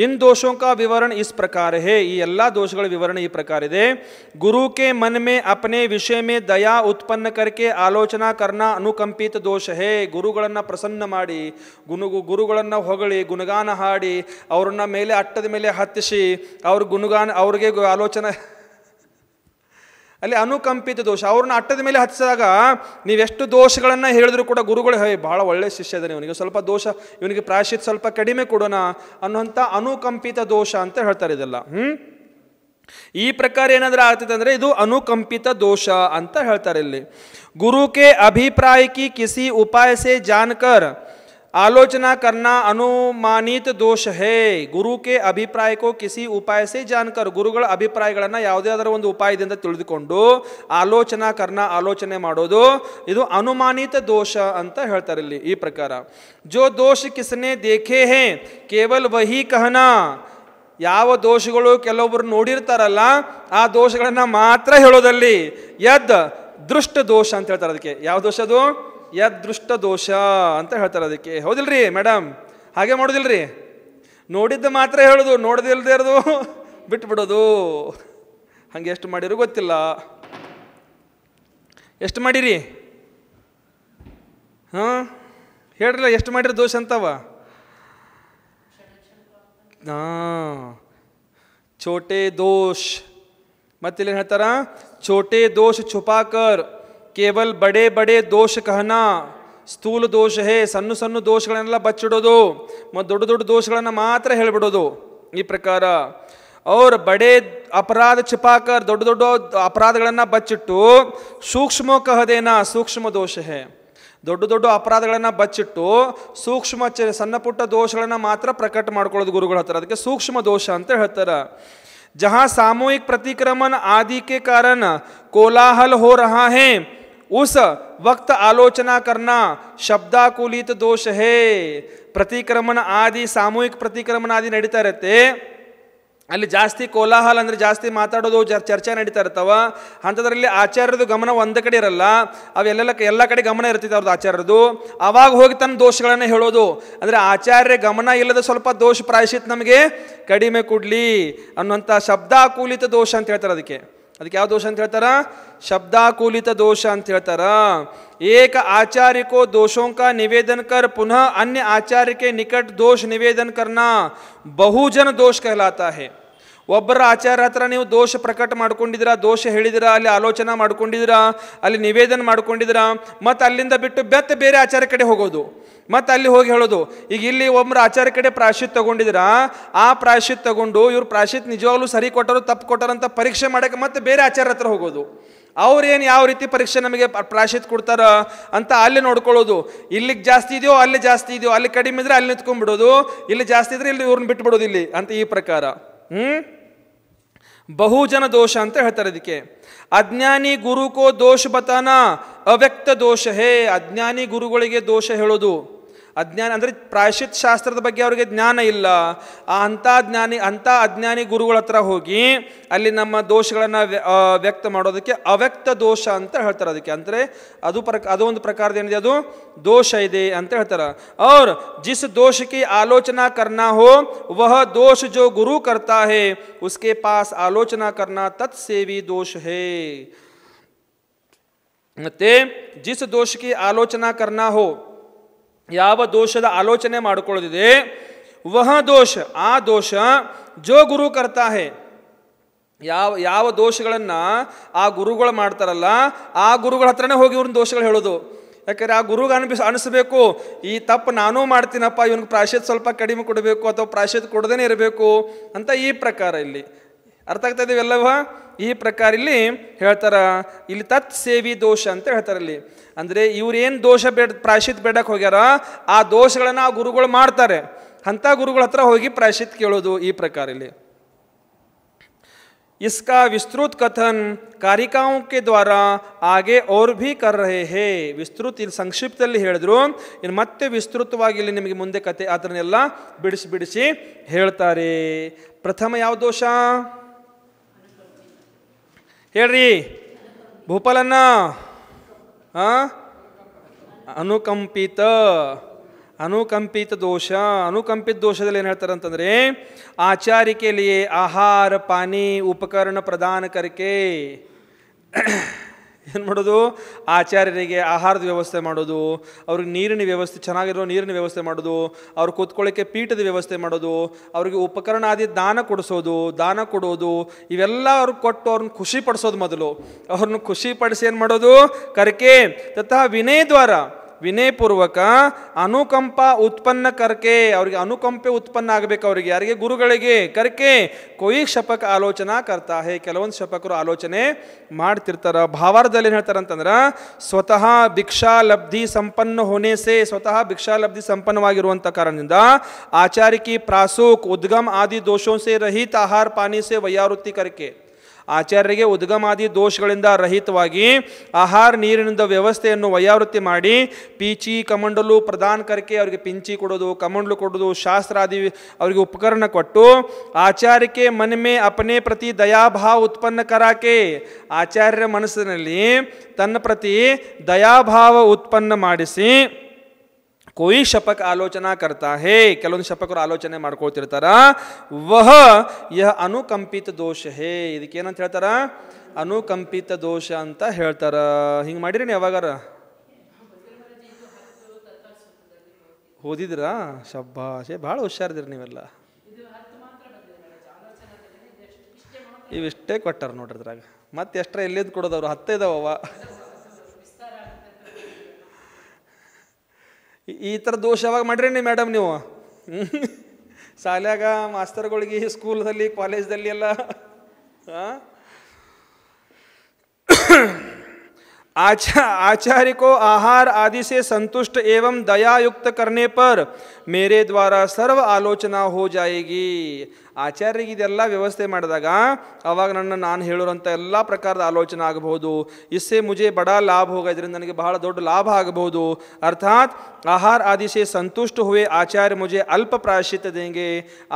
इन दोषों का विवरण इस प्रकार है. ಈ ಎಲ್ಲ ದೋಷಗಳ ವಿವರಣೆ ಈ ಪ್ರಕಾರ ಇದೆ. गुरु के मन में अपने विषय में दया उत्पन्न करके आलोचना करना अनुकंपित दोष है. ಗುರುಗಳನ್ನು ಪ್ರಸನ್ನ ಮಾಡಿ, ಗುರುಗಳನ್ನು ಹೊಗಳಿ, ಗುಣಗಾನ ಹಾಡಿ, ಅವ್ರನ್ನ ಮೇಲೆ ಅಟ್ಟದ ಮೇಲೆ ಹತ್ತಿಸಿ ಅವ್ರ ಗುಣಗಾನ ಅವ್ರಿಗೆ ಆಲೋಚನೆ, ಅಲ್ಲಿ ಅನುಕಂಪಿತ ದೋಷ. ಅವ್ರನ್ನ ಅಟ್ಟದ ಮೇಲೆ ಹತ್ತಿಸಿದಾಗ ನೀವೆಷ್ಟು ದೋಷಗಳನ್ನು ಹೇಳಿದ್ರು ಕೂಡ ಗುರುಗಳು ಭಾಳ ಒಳ್ಳೆ ಶಿಷ್ಯ ಇದ್ದಾನೆ, ಇವನಿಗೆ ಸ್ವಲ್ಪ ದೋಷ, ಇವನಿಗೆ ಪ್ರಾಯಶ್ಚಿತ್ ಸ್ವಲ್ಪ ಕಡಿಮೆ ಕೊಡೋಣ ಅನ್ನುವಂಥ ಅನುಕಂಪಿತ ದೋಷ ಅಂತ ಹೇಳ್ತಾರೆ. ಇದೆಲ್ಲ ಈ ಪ್ರಕಾರ ಏನಾದರೂ ಆಗ್ತದೆ ಅಂದರೆ ಇದು ಅನುಕಂಪಿತ ದೋಷ ಅಂತ ಹೇಳ್ತಾರೆ ಇಲ್ಲಿ. ಗುರು ಕೆ ಅಭಿಪ್ರಾಯ ಕಿ ಕಿಸಿ ಉಪಾಯ ಸೆ ಜಾನ್ಕರ್ आलोचना करना अनुमानित दोष है. गुरु के अभिप्राय को किसी उपाय से जानकर, ಗುರುಗಳ ಅಭಿಪ್ರಾಯಗಳನ್ನು ಯಾವುದಾದರೂ ಒಂದು ಉಪಾಯದಿಂದ ತಿಳಿದುಕೊಂಡು ಆಲೋಚನಾ ಕರ್ನ ಆಲೋಚನೆ ಮಾಡೋದು ಇದು ಅನುಮಾನಿತ ದೋಷ ಅಂತ ಹೇಳ್ತಾರೆ ಇಲ್ಲಿ ಈ ಪ್ರಕಾರ. जो दोष किसने देखे हैं केवल वही कहना. ಯಾವ ದೋಷಗಳು ಕೆಲವೊಬ್ಬರು ನೋಡಿರ್ತಾರಲ್ಲ ಆ ದೋಷಗಳನ್ನು ಮಾತ್ರ ಹೇಳೋದಲ್ಲಿ ಯದ್ ದೃಷ್ಟ ದೋಷ ಅಂತ ಹೇಳ್ತಾರೆ. ಅದಕ್ಕೆ ಯಾವ ದೋಷ ಅದು? ಯದೃಷ್ಟ ದೋಷ ಅಂತ ಹೇಳ್ತಾರೆ ಅದಕ್ಕೆ. ಹೌದಿಲ್ರಿ ಮೇಡಮ್? ಹಾಗೆ ಮಾಡೋದಿಲ್ರಿ, ನೋಡಿದ್ದು ಮಾತ್ರ ಹೇಳೋದು, ನೋಡದಿಲ್ಲದೆ ಇರೋದು ಬಿಟ್ಬಿಡೋದು. ಹಂಗೆ ಎಷ್ಟು ಮಾಡಿರೋ ಗೊತ್ತಿಲ್ಲ. ಎಷ್ಟು ಮಾಡಿರಿ? ಹಾಂ ಹೇಳ್ರಲ್ಲ, ಎಷ್ಟು ಮಾಡಿರಿ ದೋಷ ಅಂತವ? ಹಾಂ, ಛೋಟೆ ದೋಷ. ಮತ್ತಿಲ್ಲಿ ಹೇಳ್ತಾರ, ಛೋಟೆ ದೋಷ ಛುಪಾಕರ್ ಕೇವಲ್ ಬಡೆ ಬಡೆ ದೋಷ ಕಹನಾ ಸ್ಥೂಲ ದೋಷ ಹೇ. ಸಣ್ಣ ಸಣ್ಣ ದೋಷಗಳನ್ನೆಲ್ಲ ಬಚ್ಚಿಡೋದು ಮತ್ತು ದೊಡ್ಡ ದೊಡ್ಡ ದೋಷಗಳನ್ನು ಮಾತ್ರ ಹೇಳಿಬಿಡೋದು ಈ ಪ್ರಕಾರ. ಅವ್ರ ಬಡೆ ಅಪರಾಧ ಛುಪಾಕರ್, ದೊಡ್ಡ ದೊಡ್ಡ ಅಪರಾಧಗಳನ್ನು ಬಚ್ಚಿಟ್ಟು ಸೂಕ್ಷ್ಮ ಕಹದೇನಾ ಸೂಕ್ಷ್ಮ ದೋಷ ಹೇ. ದೊಡ್ಡ ದೊಡ್ಡ ಅಪರಾಧಗಳನ್ನು ಬಚ್ಚಿಟ್ಟು ಸೂಕ್ಷ್ಮ ಸಣ್ಣ ಪುಟ್ಟ ದೋಷಗಳನ್ನು ಮಾತ್ರ ಪ್ರಕಟ ಮಾಡ್ಕೊಳ್ಳೋದು ಗುರುಗಳ ಹತ್ರ. ಅದಕ್ಕೆ ಸೂಕ್ಷ್ಮ ದೋಷ ಅಂತ ಹೇಳ್ತಾರೆ. जहां सामूहिक प्रतिक्रमण आदि के कारण कोलाहल हो रहा है उस वक्त आलोचना करना शब्दाकुलित दोष है. प्रतिक्रमण आदि सामूहिक प्रतिक्रमण आदि ನಡೀತಾ ಇರುತ್ತೆ, ಅಲ್ಲಿ ಜಾಸ್ತಿ ಕೋಲಾಹಲ ಅಂದರೆ ಜಾಸ್ತಿ ಮಾತಾಡೋದು ಚರ್ಚೆ ನಡೀತಾ ಇರ್ತಾವ. ಅಂಥದ್ರಲ್ಲಿ ಆಚಾರ್ಯರದು ಗಮನ ಒಂದೇ ಕಡೆ ಇರಲ್ಲ, ಎಲ್ಲ ಕಡೆ ಗಮನ ಇರ್ತಿತ್ತು ಅವ್ರದ್ದು ಆಚಾರ್ಯರದು. ಆವಾಗ ಹೋಗಿ ತನ್ನ ದೋಷಗಳನ್ನು ಹೇಳೋದು. ಅಂದರೆ ಆಚಾರ್ಯ ಗಮನ ಇಲ್ಲದ ಸ್ವಲ್ಪ ದೋಷ ಪ್ರಾಯಶ್ಚಿತ್ ನಮಗೆ ಕಡಿಮೆ ಕೊಡಲಿ ಅನ್ನುವಂಥ ಶಬ್ದಾಕೂಲಿತ ದೋಷ ಅಂತ ಹೇಳ್ತಾರೆ. ಅದಕ್ಕೆ ಯಾವ ದೋಷ ಅಂತ ಹೇಳ್ತಾರ? ಶಬ್ದಾಕೂಲಿತ ದೋಷ ಅಂತ ಹೇಳ್ತಾರ. एक आचार्य को दोषों का निवेदन कर पुनः अन्य आचार्य के निकट दोष निवेदन करना बहुजन दोष कहलाता है. ಒಬ್ಬರ ಆಚಾರ್ಯ ಹತ್ರ ನೀವು ದೋಷ ಪ್ರಕಟ ಮಾಡ್ಕೊಂಡಿದ್ದೀರಾ, ದೋಷ ಹೇಳಿದಿರಾ, ಅಲ್ಲಿ ಆಲೋಚನೆ ಮಾಡ್ಕೊಂಡಿದ್ದೀರಾ, ಅಲ್ಲಿ ನಿವೇದನ ಮಾಡ್ಕೊಂಡಿದ್ದೀರಾ, ಮತ್ತು ಅಲ್ಲಿಂದ ಬಿಟ್ಟು ಬೇರೆ ಆಚಾರ್ಯ ಕಡೆ ಹೋಗೋದು, ಮತ್ತು ಅಲ್ಲಿ ಹೋಗಿ ಹೇಳೋದು. ಈಗ ಇಲ್ಲಿ ಒಬ್ಬರ ಆಚಾರ್ಯ ಕಡೆ ಪ್ರಾಯಶ್ಚಿತ್ ತಗೊಂಡಿದ್ದೀರಾ, ಆ ಪ್ರಾಯಶ್ಚಿತ್ ತಗೊಂಡು ಇವ್ರು ಪ್ರಾಯಶ್ಚಿತ್ ನಿಜವಾಗ್ಲೂ ಸರಿ ಕೊಟ್ಟರು ತಪ್ಪು ಕೊಟ್ಟರಂತ ಪರೀಕ್ಷೆ ಮಾಡೋಕ್ಕೆ ಮತ್ತೆ ಬೇರೆ ಆಚಾರ್ಯ ಹತ್ರ ಹೋಗೋದು. ಅವ್ರೇನು ಯಾವ ರೀತಿ ಪರೀಕ್ಷೆ ನಮಗೆ ಪ್ರಾಯಶ್ಚಿತ್ ಕೊಡ್ತಾರ ಅಂತ ಅಲ್ಲಿ ನೋಡ್ಕೊಳ್ಳೋದು. ಇಲ್ಲಿಗೆ ಜಾಸ್ತಿ ಇದೆಯೋ ಅಲ್ಲಿ ಜಾಸ್ತಿ ಇದೆಯೋ, ಅಲ್ಲಿ ಕಡಿಮೆ ಇದ್ರೆ ಅಲ್ಲಿ ನಿಂತ್ಕೊಂಡ್ಬಿಡೋದು, ಇಲ್ಲಿ ಜಾಸ್ತಿ ಇದ್ರೆ ಇಲ್ಲಿ ಇವ್ರನ್ನ ಬಿಟ್ಬಿಡೋದು ಇಲ್ಲಿ ಅಂತ ಈ ಪ್ರಕಾರ. ಬಹುಜನ ದೋಷ ಅಂತ ಹೇಳ್ತಾರೆ ಇದಕ್ಕೆ. ಅಜ್ಞಾನಿ ಗುರು ಕೋ ದೋಷ ಬತಾನ ಅವ್ಯಕ್ತ ದೋಷ ಹೇ. ಅಜ್ಞಾನಿ ಗುರುಗಳಿಗೆ ದೋಷ ಹೇಳೋದು. ಅಜ್ಞಾನ ಅಂದರೆ ಪ್ರಾಯಶ್ಚಿತ್ ಶಾಸ್ತ್ರದ ಬಗ್ಗೆ ಅವರಿಗೆ ಜ್ಞಾನ ಇಲ್ಲ. ಅಂಥ ಅಜ್ಞಾನಿ ಗುರುಗಳ ಹತ್ರ ಹೋಗಿ ಅಲ್ಲಿ ನಮ್ಮ ದೋಷಗಳನ್ನು ವ್ಯಕ್ತ ಮಾಡೋದಕ್ಕೆ ಅವ್ಯಕ್ತ ದೋಷ ಅಂತ ಹೇಳ್ತಾರೆ ಅದಕ್ಕೆ. ಅಂದರೆ ಅದೊಂದು ಪ್ರಕಾರದ ಏನಿದೆ, ಅದು ದೋಷ ಇದೆ ಅಂತ ಹೇಳ್ತಾರೆ. और जिस दोष की आलोचना करना हो वह दोष जो गुरु करता है उसके पास आलोचना करना तत्सेवी दोष है. ಮತ್ತೆ जिस दोष की आलोचना करना हो, ಯಾವ ದೋಷದ ಆಲೋಚನೆ ಮಾಡಿಕೊಳ್ಳೋದಿದೆ, ವಹ ದೋಷ, ಆ ದೋಷ ಜೋ ಗುರು ಕರ್ತಾ ಹೇ, ಯಾವ ದೋಷಗಳನ್ನು ಆ ಗುರುಗಳು ಮಾಡ್ತಾರಲ್ಲ ಆ ಗುರುಗಳ ಹತ್ರನೇ ಹೋಗಿ ಇವ್ರನ್ನ ದೋಷಗಳು ಹೇಳೋದು. ಯಾಕಂದರೆ ಆ ಗುರುಗೆ ಅನಿಸ್ಬೇಕು, ಈ ತಪ್ಪು ನಾನೂ ಮಾಡ್ತೀನಪ್ಪ, ಇವನಿಗೆ ಪ್ರಾಯಶ್ಚಿತ್ ಸ್ವಲ್ಪ ಕಡಿಮೆ ಕೊಡಬೇಕು ಅಥವಾ ಪ್ರಾಯಶ್ಚಿತ್ ಕೊಡದೇನೆ ಇರಬೇಕು ಅಂತ ಈ ಪ್ರಕಾರ ಇಲ್ಲಿ ಅರ್ಥ ಆಗ್ತಾ ಇದೆಯಲ್ಲವ. ಈ ಪ್ರಕಾರ ಇಲ್ಲಿ ಹೇಳ್ತಾರ, ಇಲ್ಲಿ ತತ್ ಸೇವಿ ದೋಷ ಅಂತ ಹೇಳ್ತಾರೆ ಇಲ್ಲಿ. ಅಂದರೆ ಇವ್ರೇನು ದೋಷ ಪ್ರಾಯಶ್ಚಿತ್ ಬೇಡಕ್ಕೆ ಹೋಗ್ಯಾರ ಆ ದೋಷಗಳನ್ನು ಆ ಗುರುಗಳು ಮಾಡ್ತಾರೆ, ಅಂಥ ಗುರುಗಳ ಹತ್ರ ಹೋಗಿ ಪ್ರಾಯಶ್ಚಿತ್ ಕೇಳೋದು ಈ ಪ್ರಕಾರ ಇಲ್ಲಿ. इसका विस्तृत कथन कारिकाओं के द्वारा आगे और भी कर रहे हैं. ವಿಸ್ತೃತ ಇಲ್ಲಿ ಸಂಕ್ಷಿಪ್ತದಲ್ಲಿ ಹೇಳಿದ್ರು, ಇನ್ನು ಮತ್ತೆ ವಿಸ್ತೃತವಾಗಿ ಇಲ್ಲಿ ನಿಮಗೆ ಮುಂದೆ ಕತೆ ಅದನ್ನೆಲ್ಲ ಬಿಡಿಸಿ ಹೇಳ್ತಾರೆ. ಪ್ರಥಮ ಯಾವ ದೋಷ ಹೇಳ್ರಿ ಭೂಪಾಲನ್ನ? ಅನುಕಂಪಿತ ದೋಷ. ಅನುಕಂಪಿತ ದೋಷದಲ್ಲಿ ಏನು ಹೇಳ್ತಾರೆ ಅಂತಂದರೆ, ಆಚಾರ್ಯ के लिए ಆಹಾರ ಪಾನಿ ಉಪಕರಣ ಪ್ರದಾನ ಕರ್ಕೆ ಏನು ಮಾಡೋದು, ಆಚಾರ್ಯರಿಗೆ ಆಹಾರದ ವ್ಯವಸ್ಥೆ ಮಾಡೋದು, ಅವ್ರಿಗೆ ನೀರಿನ ವ್ಯವಸ್ಥೆ, ಚೆನ್ನಾಗಿರೋ ನೀರಿನ ವ್ಯವಸ್ಥೆ ಮಾಡೋದು, ಅವ್ರು ಕೂತ್ಕೊಳ್ಳೋಕ್ಕೆ ಪೀಠದ ವ್ಯವಸ್ಥೆ ಮಾಡೋದು, ಅವ್ರಿಗೆ ಉಪಕರಣ ಆದಿ ದಾನ ಕೊಡೋದು, ಇವೆಲ್ಲ ಅವ್ರಿಗೆ ಕೊಟ್ಟು ಅವ್ರನ್ನ ಖುಷಿ ಪಡಿಸೋದು. ಮೊದಲು ಅವ್ರನ್ನ ಖುಷಿ ಪಡಿಸಿ ಏನು ಮಾಡೋದು, ಕರ್ಕೆ ತಥಾ ವಿನಯ ದ್ವಾರ, ವಿನಯಪೂರ್ವಕ ಅನುಕಂಪ ಉತ್ಪನ್ನ ಕರ್ಕೆ, ಅವರಿಗೆ ಅನುಕಂಪೆ ಉತ್ಪನ್ನ ಆಗಬೇಕು ಅವರಿಗೆ, ಯಾರಿಗೆ, ಗುರುಗಳಿಗೆ. ಕರ್ಕೆ ಕೊಯ್ ಶಪಕ ಆಲೋಚನಾ ಕರ್ತಾ ಹೇ, ಕೆಲವೊಂದು ಶಪಕರು ಆಲೋಚನೆ ಮಾಡ್ತಿರ್ತಾರ. ಭಾವಾರ್ಧದಲ್ಲಿ ಏನು ಹೇಳ್ತಾರೆ ಅಂತಂದ್ರೆ, ಸ್ವತಃ ಭಿಕ್ಷಾಲಬ್ಧಿ ಸಂಪನ್ನ ಹೋನೆಸೆ, ಸ್ವತಃ ಭಿಕ್ಷಾಲಬ್ಧಿ ಸಂಪನ್ನವಾಗಿರುವಂಥ ಕಾರಣದಿಂದ ಆಚಾರ್ಯ ಕಿ ಪ್ರಾಸೂಕ್ ಉದ್ಗಮ್ ಆದಿ ದೋಷೋं से रहित ಆಹಾರ ಪಾನಿ से ವೈಯಾವೃತ್ತಿ ಕರ್ಕೆ, ಆಚಾರ್ಯರಿಗೆ ಉದ್ಗಮಾದಿ ದೋಷಗಳಿಂದ ರಹಿತವಾಗಿ ಆಹಾರ ನೀರಿನಿಂದ ವ್ಯವಸ್ಥೆಯನ್ನು ವೈಯಾವೃತ್ತಿ ಮಾಡಿ, ಪೀಚಿ ಕಮಂಡಲು ಪ್ರದಾನ ಕರ್ಕೆ, ಅವರಿಗೆ ಪಿಂಚಿ ಕೊಡೋದು, ಕಮಂಡಲು ಕೊಡೋದು, ಶಾಸ್ತ್ರಾದಿ ಅವರಿಗೆ ಉಪಕರಣ ಕೊಟ್ಟು, ಆಚಾರ್ಯಕ್ಕೆ ಮನಮೆ ಅಪನೆ ಪ್ರತಿ ದಯಾಭಾವ ಉತ್ಪನ್ನ ಕರಾಕೆ, ಆಚಾರ್ಯರ ಮನಸ್ಸಿನಲ್ಲಿ ತನ್ನ ಪ್ರತಿ ದಯಾಭಾವ ಉತ್ಪನ್ನ ಮಾಡಿಸಿ, कोई शपक आलोचना करता है, ಕೆಲವೊಂದು ಶಪಕರು ಆಲೋಚನೆ ಮಾಡ್ಕೊಳ್ತಿರ್ತಾರ, ವಹ ಯಹ ಅನುಕಂಪಿತ ದೋಷ ಹೇ, ಇದಕ್ಕೇನಂತ ಹೇಳ್ತಾರ? ಅನುಕಂಪಿತ ದೋಷ ಅಂತ ಹೇಳ್ತಾರ. ಹಿಂಗೆ ಮಾಡಿರಿ ನೀವು ಯಾವಾಗಾರ? ಓದಿದ್ರಾ? ಶಬ್ಬಾಶೆ, ಭಾಳ ಹುಷಾರಿದ್ರಿ ನೀವೆಲ್ಲ. ಇವಿಷ್ಟೇ ಕೊಟ್ಟಾರ ನೋಡ್ರಿ ಅದ್ರಾಗ. ಮತ್ತೆ ಎಷ್ಟರ ಎಲ್ಲಿದ್ದು ಕೊಡೋದವ್ರು? 10 ಇದಾವವ. ಈ ಥರ ದೋಷ ಯಾವಾಗ ಮಾಡ್ರಿ ನೀವು ಮೇಡಮ್? ನೀವು ಶಾಲ್ಯಾಗ ಮಾಸ್ತರ್ಗಳಿಗೆ, ಸ್ಕೂಲ್ದಲ್ಲಿ, ಕಾಲೇಜ್ದಲ್ಲಿ ಎಲ್ಲ आचार्य को आहार आदि से संतुष्ट एवं दया युक्त करने पर मेरे द्वारा सर्व आलोचना हो जाएगी. ಆಚಾರ್ಯರಿಗೆ ಇದೆಲ್ಲ ವ್ಯವಸ್ಥೆ ಮಾಡಿದಾಗ ಅವಾಗ ನಾನು ಹೇಳೋರಂಥ ಎಲ್ಲ ಪ್ರಕಾರದ ಆಲೋಚನೆ ಆಗಬಹುದು. ಇಸ್ಸೆ ಮುಜೆ ಬಡಾ ಲಾಭ ಹೋಗ, ಇದರಿಂದ ನನಗೆ ಬಹಳ ದೊಡ್ಡ ಲಾಭ ಆಗಬಹುದು. ಅರ್ಥಾತ್ ಆಹಾರ ಆದಿ ಸೇ ಸಂತುಷ್ಟ ಹುವೆ ಆಚಾರ್ಯ ಮುಜೆ ಅಲ್ಪ ಪ್ರಾಯಶ್ಚಿತ್ತ ದೇಂಗೆ.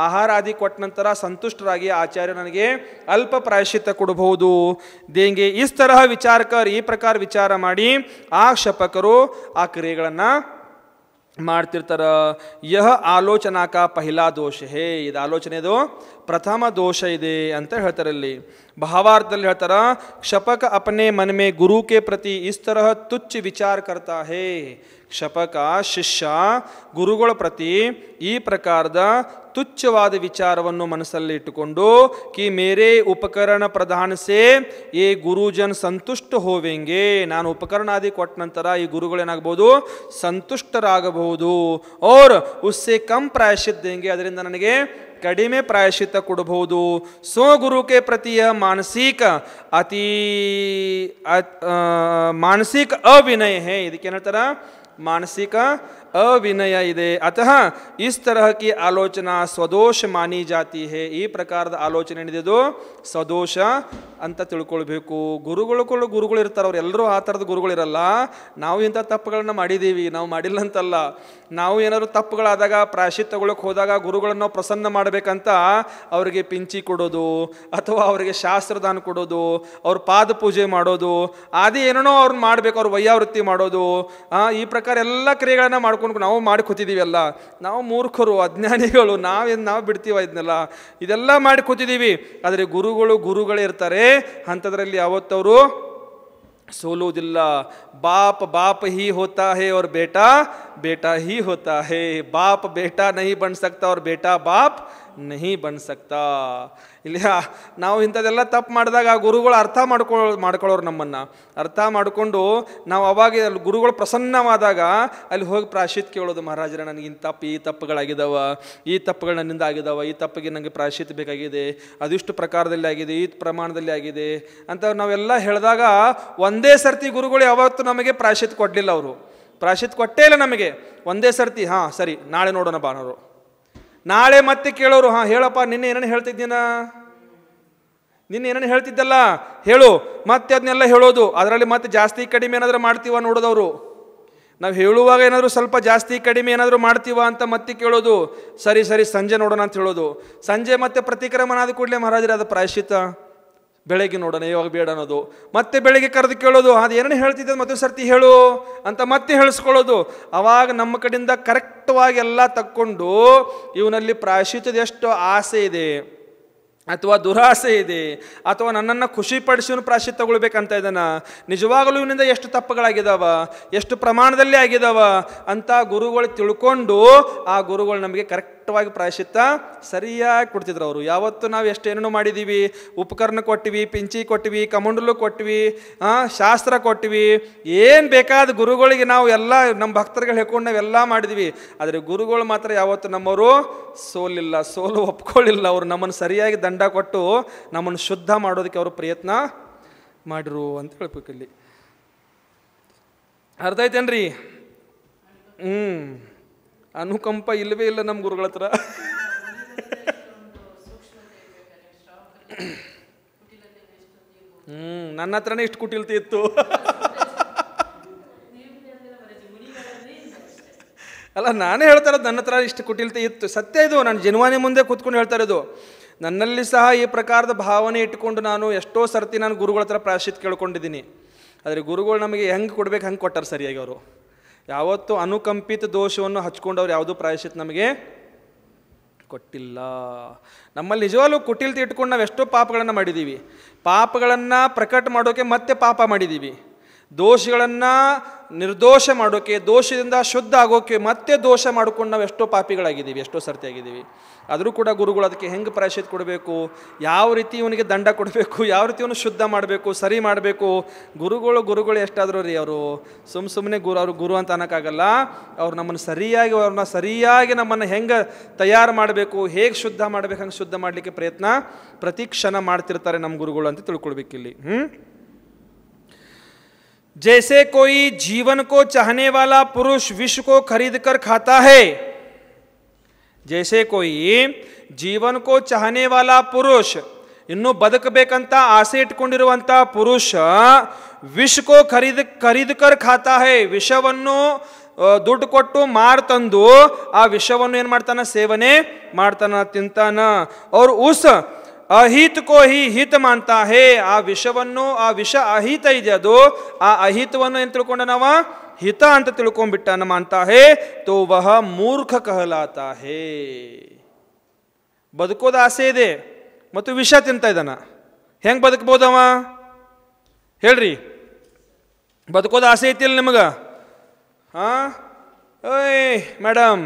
ಆಹಾರ ಆದಿ ಕೊಟ್ಟ ನಂತರ ಸಂತುಷ್ಟರಾಗಿ ಆಚಾರ್ಯ ನನಗೆ ಅಲ್ಪ ಪ್ರಾಯಶ್ಚಿತ್ತ ಕೊಡಬಹುದು. ದೇಂಗೆ ಇಸ್ ತರಹ ವಿಚಾರ ಕರ್, ಈ ಪ್ರಕಾರ ವಿಚಾರ ಮಾಡಿ ಆ ಕ್ಷಪಕರು ಆ ಕ್ರಿಯೆಗಳನ್ನು ಮಾಡ್ತಿರ್ತಾರ. ಯಹ ಆಲೋಚನಾ ಕಾ ಪಹಿಲಾ ದೋಷ ಹೇ, ಇದು ಆಲೋಚನೆದು ಪ್ರಥಮ ದೋಷ ಇದೆ ಅಂತ ಹೇಳ್ತಾರೆ. ಇಲ್ಲಿ ಭಾವಾರ್ಥದಲ್ಲಿ ಹೇಳ್ತಾರ, ಕ್ಷಪಕ ಅಪನೆ ಮನ್ ಮೇ ಗುರು ಕೆ ಪ್ರತಿ ಇಸ್ ತರಹ ತುಚ್ಛ ವಿಚಾರ ಕರ್ತಾ ಹೇ. ಕ್ಷಪಕ ಶಿಷ್ಯ ಗುರುಗಳ ಪ್ರತಿ ಈ ಪ್ರಕಾರದ ತುಚ್ಛವಾದ ವಿಚಾರವನ್ನು ಮನಸ್ಸಲ್ಲಿ ಇಟ್ಟುಕೊಂಡು ಕಿ ಮೇರೆ ಉಪಕರಣ ಪ್ರಧಾನ ಸೇ ಏ ಗುರುಜನ್ ಸಂತುಷ್ಟ ಹೋವೆಂಗೆ, ನಾನು ಉಪಕರಣ ಆದಿ ಕೊಟ್ಟ ನಂತರ ಈ ಗುರುಗಳೇನಾಗಬಹುದು? ಸಂತುಷ್ಟರಾಗಬಹುದು. ಔರ್ ಉಸ್ಸೆ ಕಮ್ ಪ್ರಾಯಶ್ಚಿತ್ ದೇಂಗೆ, ಅದರಿಂದ ನನಗೆ ಕಡಿಮೆ ಪ್ರಾಯಶ್ಚಿತ್ತ ಕೊಡಬಹುದು. ಸೋ ಗುರುಕೆ ಪ್ರತಿಯ ಮಾನಸಿಕ ಮಾನಸಿಕ ಅವಿನಯ ಹೇ, ಇದಕ್ಕೇನು ಹೇಳ್ತಾರ? ಮಾನಸಿಕ ಅವಿನಯ ಇದೆ. ಅತಃ ಇಸ್ ತರಹ ಕಿ ಆಲೋಚನಾ ಸ್ವದೋಷ ಮಾನಿ ಜಾತಿ ಹೇ, ಈ ಪ್ರಕಾರದ ಆಲೋಚನೆ ಏನಿದೆ ಸ್ವದೋಷ ಅಂತ ತಿಳ್ಕೊಳ್ಬೇಕು. ಗುರುಗಳು ಇರ್ತಾರೆ, ಅವ್ರು ಎಲ್ಲರೂ ಆ ಥರದ ಗುರುಗಳಿರಲ್ಲ. ನಾವು ಇಂಥ ತಪ್ಪುಗಳನ್ನ ಮಾಡಿದ್ದೀವಿ, ನಾವು ಮಾಡಿಲ್ಲ ಅಂತಲ್ಲ. ನಾವು ಏನಾದ್ರು ತಪ್ಪುಗಳಾದಾಗ ಪ್ರಾಯಶ್ಚಿತ್ತ ತಗೊಳಕ್ಕೆ ಹೋದಾಗ ಗುರುಗಳನ್ನು ನಾವು ಪ್ರಸನ್ನ ಮಾಡಬೇಕಂತ ಅವರಿಗೆ ಪಿಂಚಿ ಕೊಡೋದು, ಅಥವಾ ಅವರಿಗೆ ಶಾಸ್ತ್ರದಾನ ಕೊಡೋದು, ಅವ್ರ ಪಾದ ಪೂಜೆ ಮಾಡೋದು, ಆದಿ ಏನೇನೋ ಅವ್ರನ್ನ ಮಾಡಬೇಕು, ಅವ್ರ ವೈಯಾವೃತ್ತಿ ಮಾಡೋದು, ಈ ಪ್ರಕಾರ ಎಲ್ಲ ಕ್ರಿಯೆಗಳನ್ನ ಮಾಡ್ಕೊಂಡು ನಾವು ಮಾಡಿ ಕೂತಿದ್ದೀವಿ. ಅಲ್ಲ, ನಾವು ಮೂರ್ಖರು, ಅಜ್ಞಾನಿಗಳು, ನಾವು ಬಿಡ್ತೀವ ಇದನ್ನೆಲ್ಲ, ಇದೆಲ್ಲ ಮಾಡಿ ಕೂತಿದ್ದೀವಿ. ಆದರೆ ಗುರುಗಳೇ ಇರ್ತಾರೆ, ಅಂಥದ್ರಲ್ಲಿ ಯಾವತ್ತವರು ಸೋಲುವುದಿಲ್ಲ. बाप ही होता है और बेटा ही होता है. बाप बेटा नहीं बन सकता और बेटा बाप नहीं बन सकता. ಇಲ್ಲಿ ನಾವು ಇಂಥದ್ದೆಲ್ಲ ತಪ್ಪು ಮಾಡಿದಾಗ ಗುರುಗಳು ಅರ್ಥ ಮಾಡ್ಕೊಳ್ಳೋರು, ನಮ್ಮನ್ನು ಅರ್ಥ ಮಾಡಿಕೊಂಡು ನಾವು ಅವಾಗ ಗುರುಗಳು ಪ್ರಸನ್ನವಾದಾಗ ಅಲ್ಲಿ ಹೋಗಿ ಪ್ರಾಯಶ್ಚಿತ್ತ ಕೇಳೋದು, ಮಹಾರಾಜರೇ ನನಗೆ ಈ ತಪ್ಪುಗಳಾಗಿದ್ದಾವ, ಈ ತಪ್ಪುಗಳು ನನ್ನಿಂದ ಆಗಿದ್ದಾವ, ಈ ತಪ್ಪಿಗೆ ನನಗೆ ಪ್ರಾಯಶ್ಚಿತ್ತ ಬೇಕಾಗಿದೆ, ಅದಿಷ್ಟು ಪ್ರಕಾರದಲ್ಲಿ ಆಗಿದೆ, ಈ ಪ್ರಮಾಣದಲ್ಲಿ ಆಗಿದೆ ಅಂತ ನಾವೆಲ್ಲ ಹೇಳಿದಾಗ ಒಂದೇ ಸರ್ತಿ ಗುರುಗಳು ಯಾವತ್ತೂ ನಮಗೆ ಪ್ರಾಯಶ್ಚಿತ್ತ ಕೊಡಲಿಲ್ಲ. ಅವರು ಪ್ರಾಯಶ್ಚಿತ್ತ ಕೊಟ್ಟೇ ಇಲ್ಲ ನಮಗೆ. ಒಂದೇ ಸರ್ತಿ ಸರಿ ನಾಳೆ ನೋಡೋಣ ಬಾನವರು, ನಾಳೆ ಮತ್ತೆ ಕೇಳೋರು, ಹೇಳಪ್ಪ ನಿನ್ನೆ ಏನೇನು ಹೇಳ್ತಿದ್ದಲ್ಲ ಹೇಳು, ಮತ್ತೆ ಅದನ್ನೆಲ್ಲ ಹೇಳೋದು. ಅದರಲ್ಲಿ ಮತ್ತೆ ಜಾಸ್ತಿ ಕಡಿಮೆ ಏನಾದರೂ ಮಾಡ್ತೀವ ನೋಡೋದವರು. ನಾವು ಹೇಳುವಾಗ ಏನಾದರೂ ಸ್ವಲ್ಪ ಜಾಸ್ತಿ ಕಡಿಮೆ ಏನಾದರೂ ಮಾಡ್ತೀವ ಅಂತ ಮತ್ತೆ ಕೇಳೋದು. ಸರಿ ಸಂಜೆ ನೋಡೋಣ ಅಂತ ಹೇಳೋದು. ಸಂಜೆ ಮತ್ತೆ ಪ್ರತಿಕ್ರಮಣ ಆದ ಕೂಡಲೇ ಮಹಾರಾಜರೇ ಅದು ಪ್ರಾಯಶ್ಚಿತ್ತ ಬೆಳಗ್ಗೆ ನೋಡೋಣ, ಇವಾಗ ಬೇಡ ಅನ್ನೋದು. ಮತ್ತೆ ಬೆಳಗ್ಗೆ ಕರೆದು ಕೇಳೋದು, ಅದು ಏನೇನು ಹೇಳ್ತಿದ್ದ ಮತ್ತೆ ಸರ್ತಿ ಹೇಳು ಅಂತ ಮತ್ತೆ ಹೇಳಿಸ್ಕೊಳ್ಳೋದು. ಅವಾಗ ನಮ್ಮ ಕಡೆಯಿಂದ ಕರೆಕ್ಟವಾಗಿ ಎಲ್ಲ ತಕ್ಕೊಂಡು ಇವನಲ್ಲಿ ಪ್ರಾಯಶ್ಚಿತ್ತದ ಎಷ್ಟು ಆಸೆ ಇದೆ ಅಥವಾ ದುರಾಸೆ ಇದೆ, ಅಥವಾ ನನ್ನನ್ನು ಖುಷಿಪಡಿಸಿವನು ಪ್ರಾಯಶ್ಚಿತ್ತ ತಗೊಳ್ಬೇಕಂತ ಇದ್ದಾನ, ನಿಜವಾಗಲೂ ಇವನಿಂದ ಎಷ್ಟು ತಪ್ಪುಗಳಾಗಿದ್ದಾವ, ಎಷ್ಟು ಪ್ರಮಾಣದಲ್ಲಿ ಆಗಿದ್ದಾವ ಅಂತ ಗುರುಗಳು ತಿಳ್ಕೊಂಡು ಆ ಗುರುಗಳು ನಮಗೆ ಕರೆಕ್ಟವಾಗಿ ಪ್ರಾಯಶ್ಚಿತ್ತ ಸರಿಯಾಗಿ ಕೊಡ್ತಿದ್ರು. ಅವರು ಯಾವತ್ತು ನಾವು ಎಷ್ಟೇನೇನೋ ಮಾಡಿದ್ದೀವಿ, ಉಪಕರಣ ಕೊಟ್ಟಿವಿ, ಪಿಂಚಿ ಕೊಟ್ಟಿವಿ, ಕಮಂಡಲು ಕೊಟ್ಟಿವಿ, ಶಾಸ್ತ್ರ ಕೊಟ್ಟಿವಿ, ಏನು ಬೇಕಾದ ಗುರುಗಳಿಗೆ ನಾವು ಎಲ್ಲ ನಮ್ಮ ಭಕ್ತರುಗಳು ಹೇಳ್ಕೊಂಡು ನಾವೆಲ್ಲ ಮಾಡಿದ್ವಿ. ಆದರೆ ಗುರುಗಳು ಮಾತ್ರ ಯಾವತ್ತು ನಮ್ಮವರು ಸೋಲು ಒಪ್ಕೊಳ್ಳಿಲ್ಲ. ಅವರು ನಮ್ಮನ್ನು ಸರಿಯಾಗಿ ದಂಡ ಕೊಟ್ಟು ನಮ್ಮನ್ನು ಶುದ್ಧ ಮಾಡೋದಕ್ಕೆ ಅವರು ಪ್ರಯತ್ನ ಮಾಡಿರು ಅಂತ ಹೇಳ್ಬೇಕಿಲ್ಲಿ. ಅರ್ಥ ಐತೇನ್ರಿ? ಅನುಕಂಪ ಇಲ್ಲವೇ ಇಲ್ಲ ನಮ್ಮ ಗುರುಗಳ ಹತ್ರ. ನನ್ನ ಹತ್ರನೇ ಇಷ್ಟು ಕುಟಿಲ್ತಿ ಇತ್ತು ಅಲ್ಲ, ನಾನೇ ಹೇಳ್ತಾ ಇರೋದು, ನನ್ನ ಹತ್ರ ಇಷ್ಟು ಕುಟಿಲ್ತೆ ಇತ್ತು. ಸತ್ಯ ಇದು, ನಾನು ಜನ್ವಾನಿ ಮುಂದೆ ಕೂತ್ಕೊಂಡು ಹೇಳ್ತಾ ಇರೋದು. ನನ್ನಲ್ಲಿ ಸಹ ಈ ಪ್ರಕಾರದ ಭಾವನೆ ಇಟ್ಕೊಂಡು ನಾನು ಎಷ್ಟೋ ಸರ್ತಿ ನಾನು ಗುರುಗಳ ಹತ್ರ ಪ್ರಾಯಶ್ಚಿತ್ತ ಕೇಳ್ಕೊಂಡಿದ್ದೀನಿ. ಆದರೆ ಗುರುಗಳು ನಮಗೆ ಹೆಂಗೆ ಕೊಡ್ಬೇಕು ಹಂಗೆ ಕೊಟ್ಟಾರೆ ಸರಿಯಾಗಿ. ಅವರು ಯಾವತ್ತೂ ಅನುಕಂಪಿತ ದೋಷವನ್ನು ಹಚ್ಕೊಂಡವ್ರು ಯಾವುದೂ ಪ್ರಾಯಶ್ಚಿತ್ ನಮಗೆ ಕೊಟ್ಟಿಲ್ಲ. ನಮ್ಮಲ್ಲಿ ನಿಜವಾಗ್ಲೂ ಕುಟಿಲ್ತಿ ಇಟ್ಕೊಂಡು ನಾವು ಎಷ್ಟೋ ಪಾಪಗಳನ್ನು ಮಾಡಿದ್ದೀವಿ. ಪಾಪಗಳನ್ನು ಪ್ರಕಟ ಮಾಡೋಕೆ ಮತ್ತೆ ಪಾಪ ಮಾಡಿದ್ದೀವಿ. ದೋಷಗಳನ್ನು ನಿರ್ದೋಷ ಮಾಡೋಕೆ, ದೋಷದಿಂದ ಶುದ್ಧ ಆಗೋಕೆ ಮತ್ತೆ ದೋಷ ಮಾಡ್ಕೊಂಡು ನಾವು ಎಷ್ಟೋ ಪಾಪಿಗಳಾಗಿದ್ದೀವಿ, ಎಷ್ಟೋ ಸರ್ತಿ ಆಗಿದ್ದೀವಿ. ಆದರೂ ಕೂಡ ಗುರುಗಳು ಅದಕ್ಕೆ ಹೆಂಗೆ ಪ್ರಾಯಶ್ಚಿತ್ ಕೊಡಬೇಕು, ಯಾವ ರೀತಿ ಇವನಿಗೆ ದಂಡ ಕೊಡಬೇಕು, ಯಾವ ರೀತಿ ಇವನು ಶುದ್ಧ ಮಾಡಬೇಕು, ಸರಿ ಮಾಡಬೇಕು. ಗುರುಗಳು ಎಷ್ಟಾದರೂ ರೀ, ಅವರು ಸುಮ್ಮನೆ ಅವ್ರು ಗುರು ಅಂತ ಅನ್ನೋಕ್ಕಾಗಲ್ಲ. ಅವ್ರು ನಮ್ಮನ್ನು ಸರಿಯಾಗಿ ನಮ್ಮನ್ನು ಹೆಂಗೆ ತಯಾರು ಮಾಡಬೇಕು, ಹೇಗೆ ಶುದ್ಧ ಮಾಡಬೇಕು, ಹಂಗೆ ಶುದ್ಧ ಮಾಡಲಿಕ್ಕೆ ಪ್ರಯತ್ನ ಪ್ರತಿ ಕ್ಷಣ ಮಾಡ್ತಿರ್ತಾರೆ ನಮ್ಮ ಗುರುಗಳು ಅಂತ ತಿಳ್ಕೊಳ್ಬೇಕಿಲ್ಲಿ. जैसे कोई जीवन को चाहने वाला पुरुष विष को खरीद कर खाता है, जैसे कोई जीवन को चाहने वाला पुरुष, ಇನ್ನು ಬದುಕಬೇಕಂತ ಆಸೆ ಇಟ್ಕೊಂಡಿರುವಂಥ ಪುರುಷ ವಿಷ ಕೋ ಖರೀದ್ ಕರ್ ಖಾತಾ ಹೈ, ವಿಷವನ್ನು ದುಡ್ಡು ಕೊಟ್ಟು ಮಾರ್ತಂದು ಆ ವಿಷವನ್ನು ಏನು ಮಾಡ್ತಾನ, ಸೇವನೆ ಮಾಡ್ತಾನ, ತಿಂತಾನ. ಅವ್ರು ಉಸ್ ಅಹಿತ ಕೋ ಹಿ ಹಿತ ಮಾನ್ತಾ ಹೇ, ಆ ವಿಷವನ್ನು, ಆ ವಿಷ ಅಹಿತ ಇದೆ, ಅದು ಆ ಅಹಿತವನ್ನು ಏನು ತಿಳ್ಕೊಂಡ ನಾವ ಹಿತ ಅಂತ ತಿಳ್ಕೊಂಡ್ಬಿಟ್ಟ ಮಾನ್ತಾ ಹೇ, ತೋ ವಹ ಮೂರ್ಖ ಕಹಲಾತಾ ಹೇ. ಬದುಕೋದ ಆಸೆ ಇದೆ ಮತ್ತು ವಿಷ ತಿಂತ ಇದ್ದಾನ, ಹೆಂಗೆ ಬದುಕ್ಬೋದವ ಹೇಳ್ರಿ? ಬದುಕೋದ ಆಸೆ ಐತಿಲ್ಲ ನಿಮಗೆ? ಹಾಂ ಓಯ್ ಮೇಡಮ್,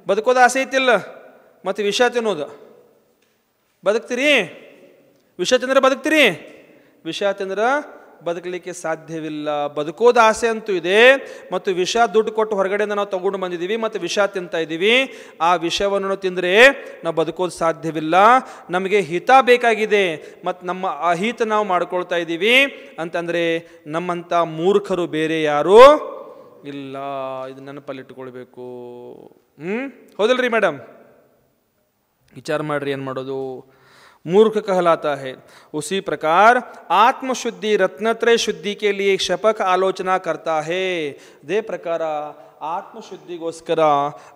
ಬದುಕೋದ ಆಸೆ ಐತಿಲ್ಲ, ಮತ್ತು ವಿಷ ತಿನ್ನೋದು ಬದುಕ್ತೀರಿ? ವಿಷ ತಿಂದ್ರೆ ಬದುಕ್ತೀರಿ? ವಿಷ ತಿಂದ್ರೆ ಬದುಕಲಿಕ್ಕೆ ಸಾಧ್ಯವಿಲ್ಲ. ಬದುಕೋದು ಆಸೆ ಅಂತೂ ಇದೆ, ಮತ್ತು ವಿಷ ದುಡ್ಡು ಕೊಟ್ಟು ಹೊರಗಡೆಯಿಂದ ನಾವು ತಗೊಂಡು ಬಂದಿದ್ದೀವಿ ಮತ್ತು ವಿಷ ತಿಂತಾ ಇದ್ದೀವಿ. ಆ ವಿಷವನ್ನು ತಿಂದರೆ ನಾವು ಬದುಕೋದು ಸಾಧ್ಯವಿಲ್ಲ. ನಮಗೆ ಹಿತ ಬೇಕಾಗಿದೆ ಮತ್ತು ನಮ್ಮ ಅಹಿತ ನಾವು ಮಾಡ್ಕೊಳ್ತಾ ಇದ್ದೀವಿ ಅಂತಂದರೆ ನಮ್ಮಂಥ ಮೂರ್ಖರು ಬೇರೆ ಯಾರೂ ಇಲ್ಲ. ಇದು ನೆನಪಲ್ಲಿಟ್ಟುಕೊಳ್ಬೇಕು. ಹೌದಲ್ರಿ ಮೇಡಮ್? विचार ಮಾಡ್ರಿ ಏನು ಮಾಡೋದು. मूर्ख कहलाता है। उसी प्रकार आत्मशुद्धि रत्नत्रय शुद्धि के लिए शपथ आलोचना करता है। ಅದೇ ಪ್ರಕಾರ ಆತ್ಮಶುದ್ಧಿಗೋಸ್ಕರ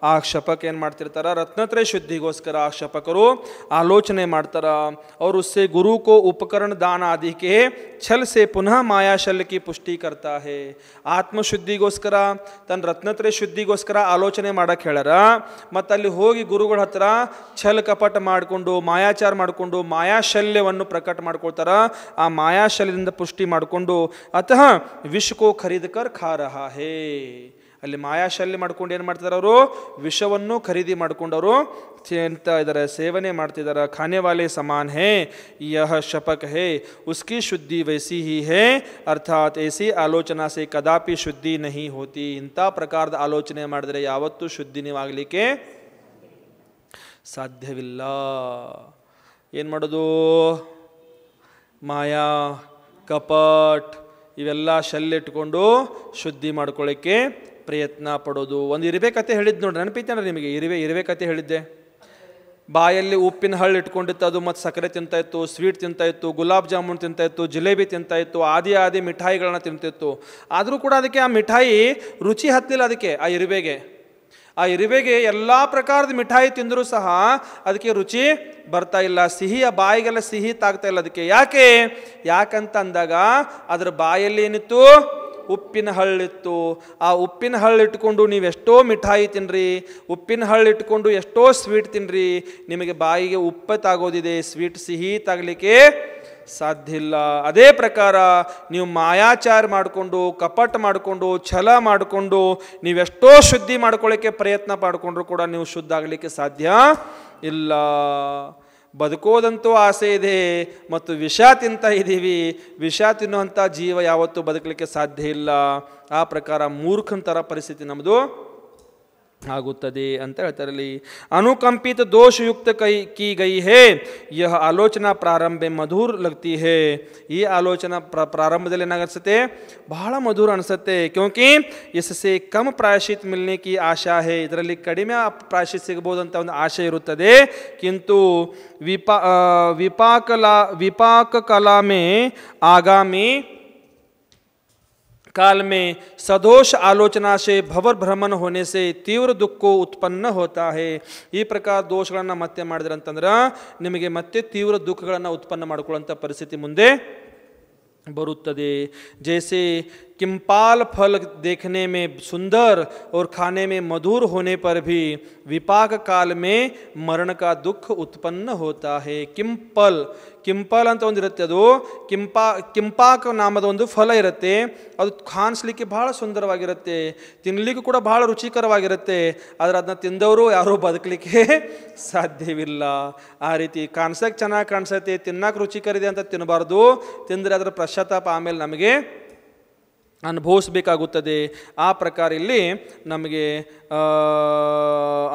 ಆ ಶಪಕ ಏನು ಮಾಡ್ತಿರ್ತಾರ, ರತ್ನತ್ರಯ ಶುದ್ಧಿಗೋಸ್ಕರ ಆ ಶಪಕರು ಆಲೋಚನೆ ಮಾಡ್ತಾರ. और उससे गुरु को उपकरण दान आदि के छल से पुनः माया शल्य की पुष्टि करता है। ಆತ್ಮಶುದ್ಧಿಗೋಸ್ಕರ ತನ್ನ ರತ್ನತ್ರಯ ಶುದ್ಧಿಗೋಸ್ಕರ ಆಲೋಚನೆ ಮಾಡಕ್ಕೆ ಹೇಳ್ಯಾರ. ಮತ್ತು ಅಲ್ಲಿ ಹೋಗಿ ಗುರುಗಳ ಹತ್ರ ಛಲ ಕಪಟ ಮಾಡಿಕೊಂಡು ಮಾಯಾಚಾರ ಮಾಡಿಕೊಂಡು ಮಾಯಾಶಲ್ಯವನ್ನು ಪ್ರಕಟ ಮಾಡ್ಕೊಳ್ತಾರ. ಆ ಮಾಯಾಶಲ್ಯದಿಂದ ಪುಷ್ಟಿ ಮಾಡಿಕೊಂಡು ಅತಃ ವಿಷಕೋ ಖರೀದ್ ಕರ್ ಖಾ ರಹಾ ಹೇ. ಅಲ್ಲಿ ಮಾಯಾಶಲ್ಯ ಮಾಡ್ಕೊಂಡು ಏನು ಮಾಡ್ತಿದ್ದಾರೆ, ಅವರು ವಿಷವನ್ನು ಖರೀದಿ ಮಾಡ್ಕೊಂಡವರು ತಿಂತಾ ಇದ್ದಾರೆ, ಸೇವನೆ ಮಾಡ್ತಿದ್ದಾರೆ. ಖಾನೆ ವಾಲೆ ಸಮಾನ್ ಹೇ ಯಹ ಶಪಕ್ ಹೇ ಉಸ್ಕಿ ಶುದ್ಧಿ ವೈಸಿ ಹಿ ಹೇ ಅರ್ಥಾತ್ ऐसी ಆಲೋಚನಾ ಸೇ ಕದಾಪಿ ಶುದ್ಧಿ ನಹಿ ಹೋತಿ. ಇಂಥ ಪ್ರಕಾರದ ಆಲೋಚನೆ ಮಾಡಿದರೆ ಯಾವತ್ತೂ ಶುದ್ಧಿ ನೀವಾಗಲಿಕ್ಕೆ ಸಾಧ್ಯವಿಲ್ಲ. ಏನು ಮಾಡೋದು, ಮಾಯಾ ಕಪಟ್ ಇವೆಲ್ಲ ಶಲ್ಯ ಶುದ್ಧಿ ಮಾಡ್ಕೊಳ್ಳೋಕ್ಕೆ ಪ್ರಯತ್ನ ಪಡೋದು. ಒಂದು ಇರುವೆ ಕತೆ ಹೇಳಿದ್ದು ನೋಡ್ರಿ, ನೆನಪಿತ್ತೇನ ನಿಮಗೆ? ಇರುವೆ ಕತೆ ಹೇಳಿದ್ದೆ. ಬಾಯಲ್ಲಿ ಉಪ್ಪಿನ ಹಳ್ಳು ಇಟ್ಕೊಂಡಿತ್ತು, ಅದು ಮತ್ತು ಸಕ್ಕರೆ ತಿಂತಾಯಿತ್ತು, ಸ್ವೀಟ್ ತಿಂತಾಯಿತ್ತು, ಗುಲಾಬ್ ಜಾಮೂನ್ ತಿಂತಾಯಿತ್ತು, ಜಿಲೇಬಿ ತಿಂತಾಯಿತ್ತು, ಆದಿ ಮಿಠಾಯಿಗಳನ್ನ ತಿಂತಿತ್ತು. ಆದರೂ ಕೂಡ ಅದಕ್ಕೆ ಆ ಮಿಠಾಯಿ ರುಚಿ ಹತ್ತಲಿಲ್ಲ. ಅದಕ್ಕೆ ಆ ಇರುವೆಗೆ ಎಲ್ಲ ಪ್ರಕಾರದ ಮಿಠಾಯಿ ತಿಂದರೂ ಸಹ ಅದಕ್ಕೆ ರುಚಿ ಬರ್ತಾ ಇಲ್ಲ. ಸಿಹಿ, ಆ ಬಾಯಿಗೆಲ್ಲ ಸಿಹಿ ತಾಗ್ತಾ ಇಲ್ಲ ಅದಕ್ಕೆ. ಯಾಕಂತ ಅಂದಾಗ ಅದರ ಬಾಯಲ್ಲಿ ಏನಿತ್ತು, ಉಪ್ಪಿನ ಹಳ್ಳಿತ್ತು. ಆ ಉಪ್ಪಿನ ಹಳ್ಳು ಇಟ್ಕೊಂಡು ನೀವು ಎಷ್ಟೋ ಮಿಠಾಯಿ ತಿನ್ನಿರಿ, ಉಪ್ಪಿನ ಹಳ್ಳು ಇಟ್ಕೊಂಡು ಎಷ್ಟೋ ಸ್ವೀಟ್ ತಿನ್ನಿರಿ, ನಿಮಗೆ ಬಾಯಿಗೆ ಉಪ್ಪು ತಾಗೋದಿದೆ, ಸ್ವೀಟ್ ಸಿಹಿ ತಾಗಲಿಕ್ಕೆ ಸಾಧ್ಯ ಇಲ್ಲ. ಅದೇ ಪ್ರಕಾರ ನೀವು ಮಾಯಾಚಾರ ಮಾಡಿಕೊಂಡು, ಕಪಟ ಮಾಡಿಕೊಂಡು, ಛಲ ಮಾಡಿಕೊಂಡು ನೀವೆಷ್ಟೋ ಶುದ್ಧಿ ಮಾಡ್ಕೊಳ್ಳೋಕ್ಕೆ ಪ್ರಯತ್ನ ಮಾಡಿಕೊಂಡ್ರೂ ಕೂಡ ನೀವು ಶುದ್ಧ ಆಗಲಿಕ್ಕೆ ಸಾಧ್ಯ ಇಲ್ಲ. ಬದುಕೋದಂತೂ ಆಸೆ ಇದೆ ಮತ್ತು ವಿಷ ತಿಂತಾ ಇದ್ದೀವಿ. ವಿಷ ತಿನ್ನುವಂಥ ಜೀವ ಯಾವತ್ತೂ ಬದುಕಲಿಕ್ಕೆ ಸಾಧ್ಯ ಇಲ್ಲ. ಆ ಪ್ರಕಾರ ಮೂರ್ಖನ ಥರ ಪರಿಸ್ಥಿತಿ ನಮ್ಮದು ಆಗುತ್ತದೆ ಅಂತ ಹೇಳ್ತಾರಲ್ಲಿ. ಅನುಕಂಪಿತ ದೋಷಯುಕ್ತ ಕಿ ಗೈ ಹೇ ಯಹ ಆಲೋಚನಾ ಪ್ರಾರಂಭ ಮಧುರ್ ಲಗ್ತಿ ಹೇ. ಈ ಆಲೋಚನಾ ಪ್ರಾರಂಭದಲ್ಲಿ ಏನಾಗನ್ಸುತ್ತೆ, ಬಹಳ ಮಧುರ ಅನಿಸುತ್ತೆ. ಕ್ಯೋಂಕಿ ಇಸ್ಸೆ ಕಮ್ ಪ್ರಾಯಶ್ಚಿತ್ ಮಿಲ್ನೆ ಕಿ ಆಶಾ ಹೇ. ಇದರಲ್ಲಿ ಕಡಿಮೆ ಪ್ರಾಯಶ್ಚಿತ್ ಸಿಗಬಹುದಂತ ಒಂದು ಆಶೆ ಇರುತ್ತದೆ. ಕಿಂತು ವಿಪಾಕ ಕಲಾ ಮೇ ಆಗಾಮಿ काल में सदोष आलोचना से भवर भ्रमण होने से तीव्र दुख को उत्पन्न होता है. ಈ ಪ್ರಕಾರ ದೋಷಗಳನ್ನು ಮತ್ತೆ ಮಾಡಿದ್ರೆ ಅಂತಂದ್ರೆ ನಿಮಗೆ ಮತ್ತೆ ತೀವ್ರ ದುಃಖಗಳನ್ನು ಉತ್ಪನ್ನ ಮಾಡಿಕೊಳ್ಳುವಂಥ ಪರಿಸ್ಥಿತಿ ಮುಂದೆ ಬರುತ್ತದೆ. ಜೈಸೆ किम्पाल फल देखने में सुंदर और खाने में मधुर होने पर भी विपाक काल में मरण का दुख उत्पन्न होता है। किंपल ಅಂತ ಒಂದಿರುತ್ತೆ, ಅದು ಕಿಂಪಾಕ್ ನಾಮದ ಒಂದು ಫಲ ಇರುತ್ತೆ. ಅದು ಕಾಣಿಸ್ಲಿಕ್ಕೆ ಬಹಳ ಸುಂದರವಾಗಿರುತ್ತೆ, ತಿನ್ನಲಿಕ್ಕೂ ಕೂಡ ಬಹಳ ರುಚಿಕರವಾಗಿರುತ್ತೆ. ಆದರೆ ಅದನ್ನ ತಿಂದವರು ಯಾರೂ ಬದುಕಲಿಕ್ಕೆ ಸಾಧ್ಯವಿಲ್ಲ. ಆ ರೀತಿ ಕಾಣಿಸಕ್ಕೆ ಚೆನ್ನಾಗಿ ಕಾಣಿಸುತ್ತೆ, ತಿನ್ನಕ್ಕೆ ರುಚಿಕರಿದೆ ಅಂತ ತಿನ್ನಬಾರ್ದು. ತಿಂದರೆ ಅದರ ಪಶ್ಚಾತ್ತಾಪ ಆಮೇಲೆ ನಮಗೆ ಅನುಭವಿಸಬೇಕಾಗುತ್ತದೆ. ಆ ಪ್ರಕಾರ ಇಲ್ಲಿ ನಮಗೆ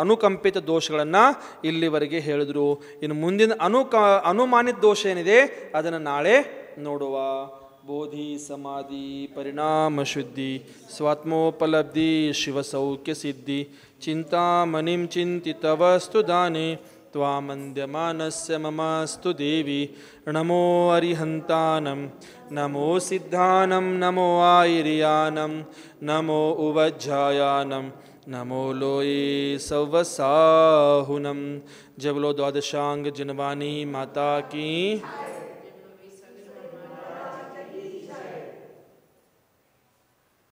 ಅನುಕಂಪಿತ ದೋಷಗಳನ್ನು ಇಲ್ಲಿವರೆಗೆ ಹೇಳಿದರು. ಇನ್ನು ಮುಂದಿನ ಅನುಮಾನಿತ ದೋಷ ಏನಿದೆ ಅದನ್ನು ನಾಳೆ ನೋಡುವ. ಬೋಧಿ ಸಮಾಧಿ ಪರಿಣಾಮ ಶುದ್ಧಿ ಸ್ವಾತ್ಮೋಪಲಬ್ಧಿ ಶಿವಸೌಖ್ಯ ಸಿದ್ಧಿ ಚಿಂತಾಮಣಿಂ ಚಿಂತಿತವಸ್ತು ದಾನೆ ತ್ವಾಮಂದ್ಯಮಾನಸ್ಯ ಮಮಸ್ತು ದೇವಿ. ನಮೋ ಅರಿಹಂತಾನಂ ನಮೋ ಸಿದ್ಧಾನಂ ನಮೋ ಆಯಿರಿಯಾನಂ ನಮೋ ಉವಜ್ಜಾಯಾನಂ ನಮೋ ಲೋಯೇ ಸವ್ವಸಾಹುನಂ. ಜಯ बोलो द्वादशांग जिनवानी माता की।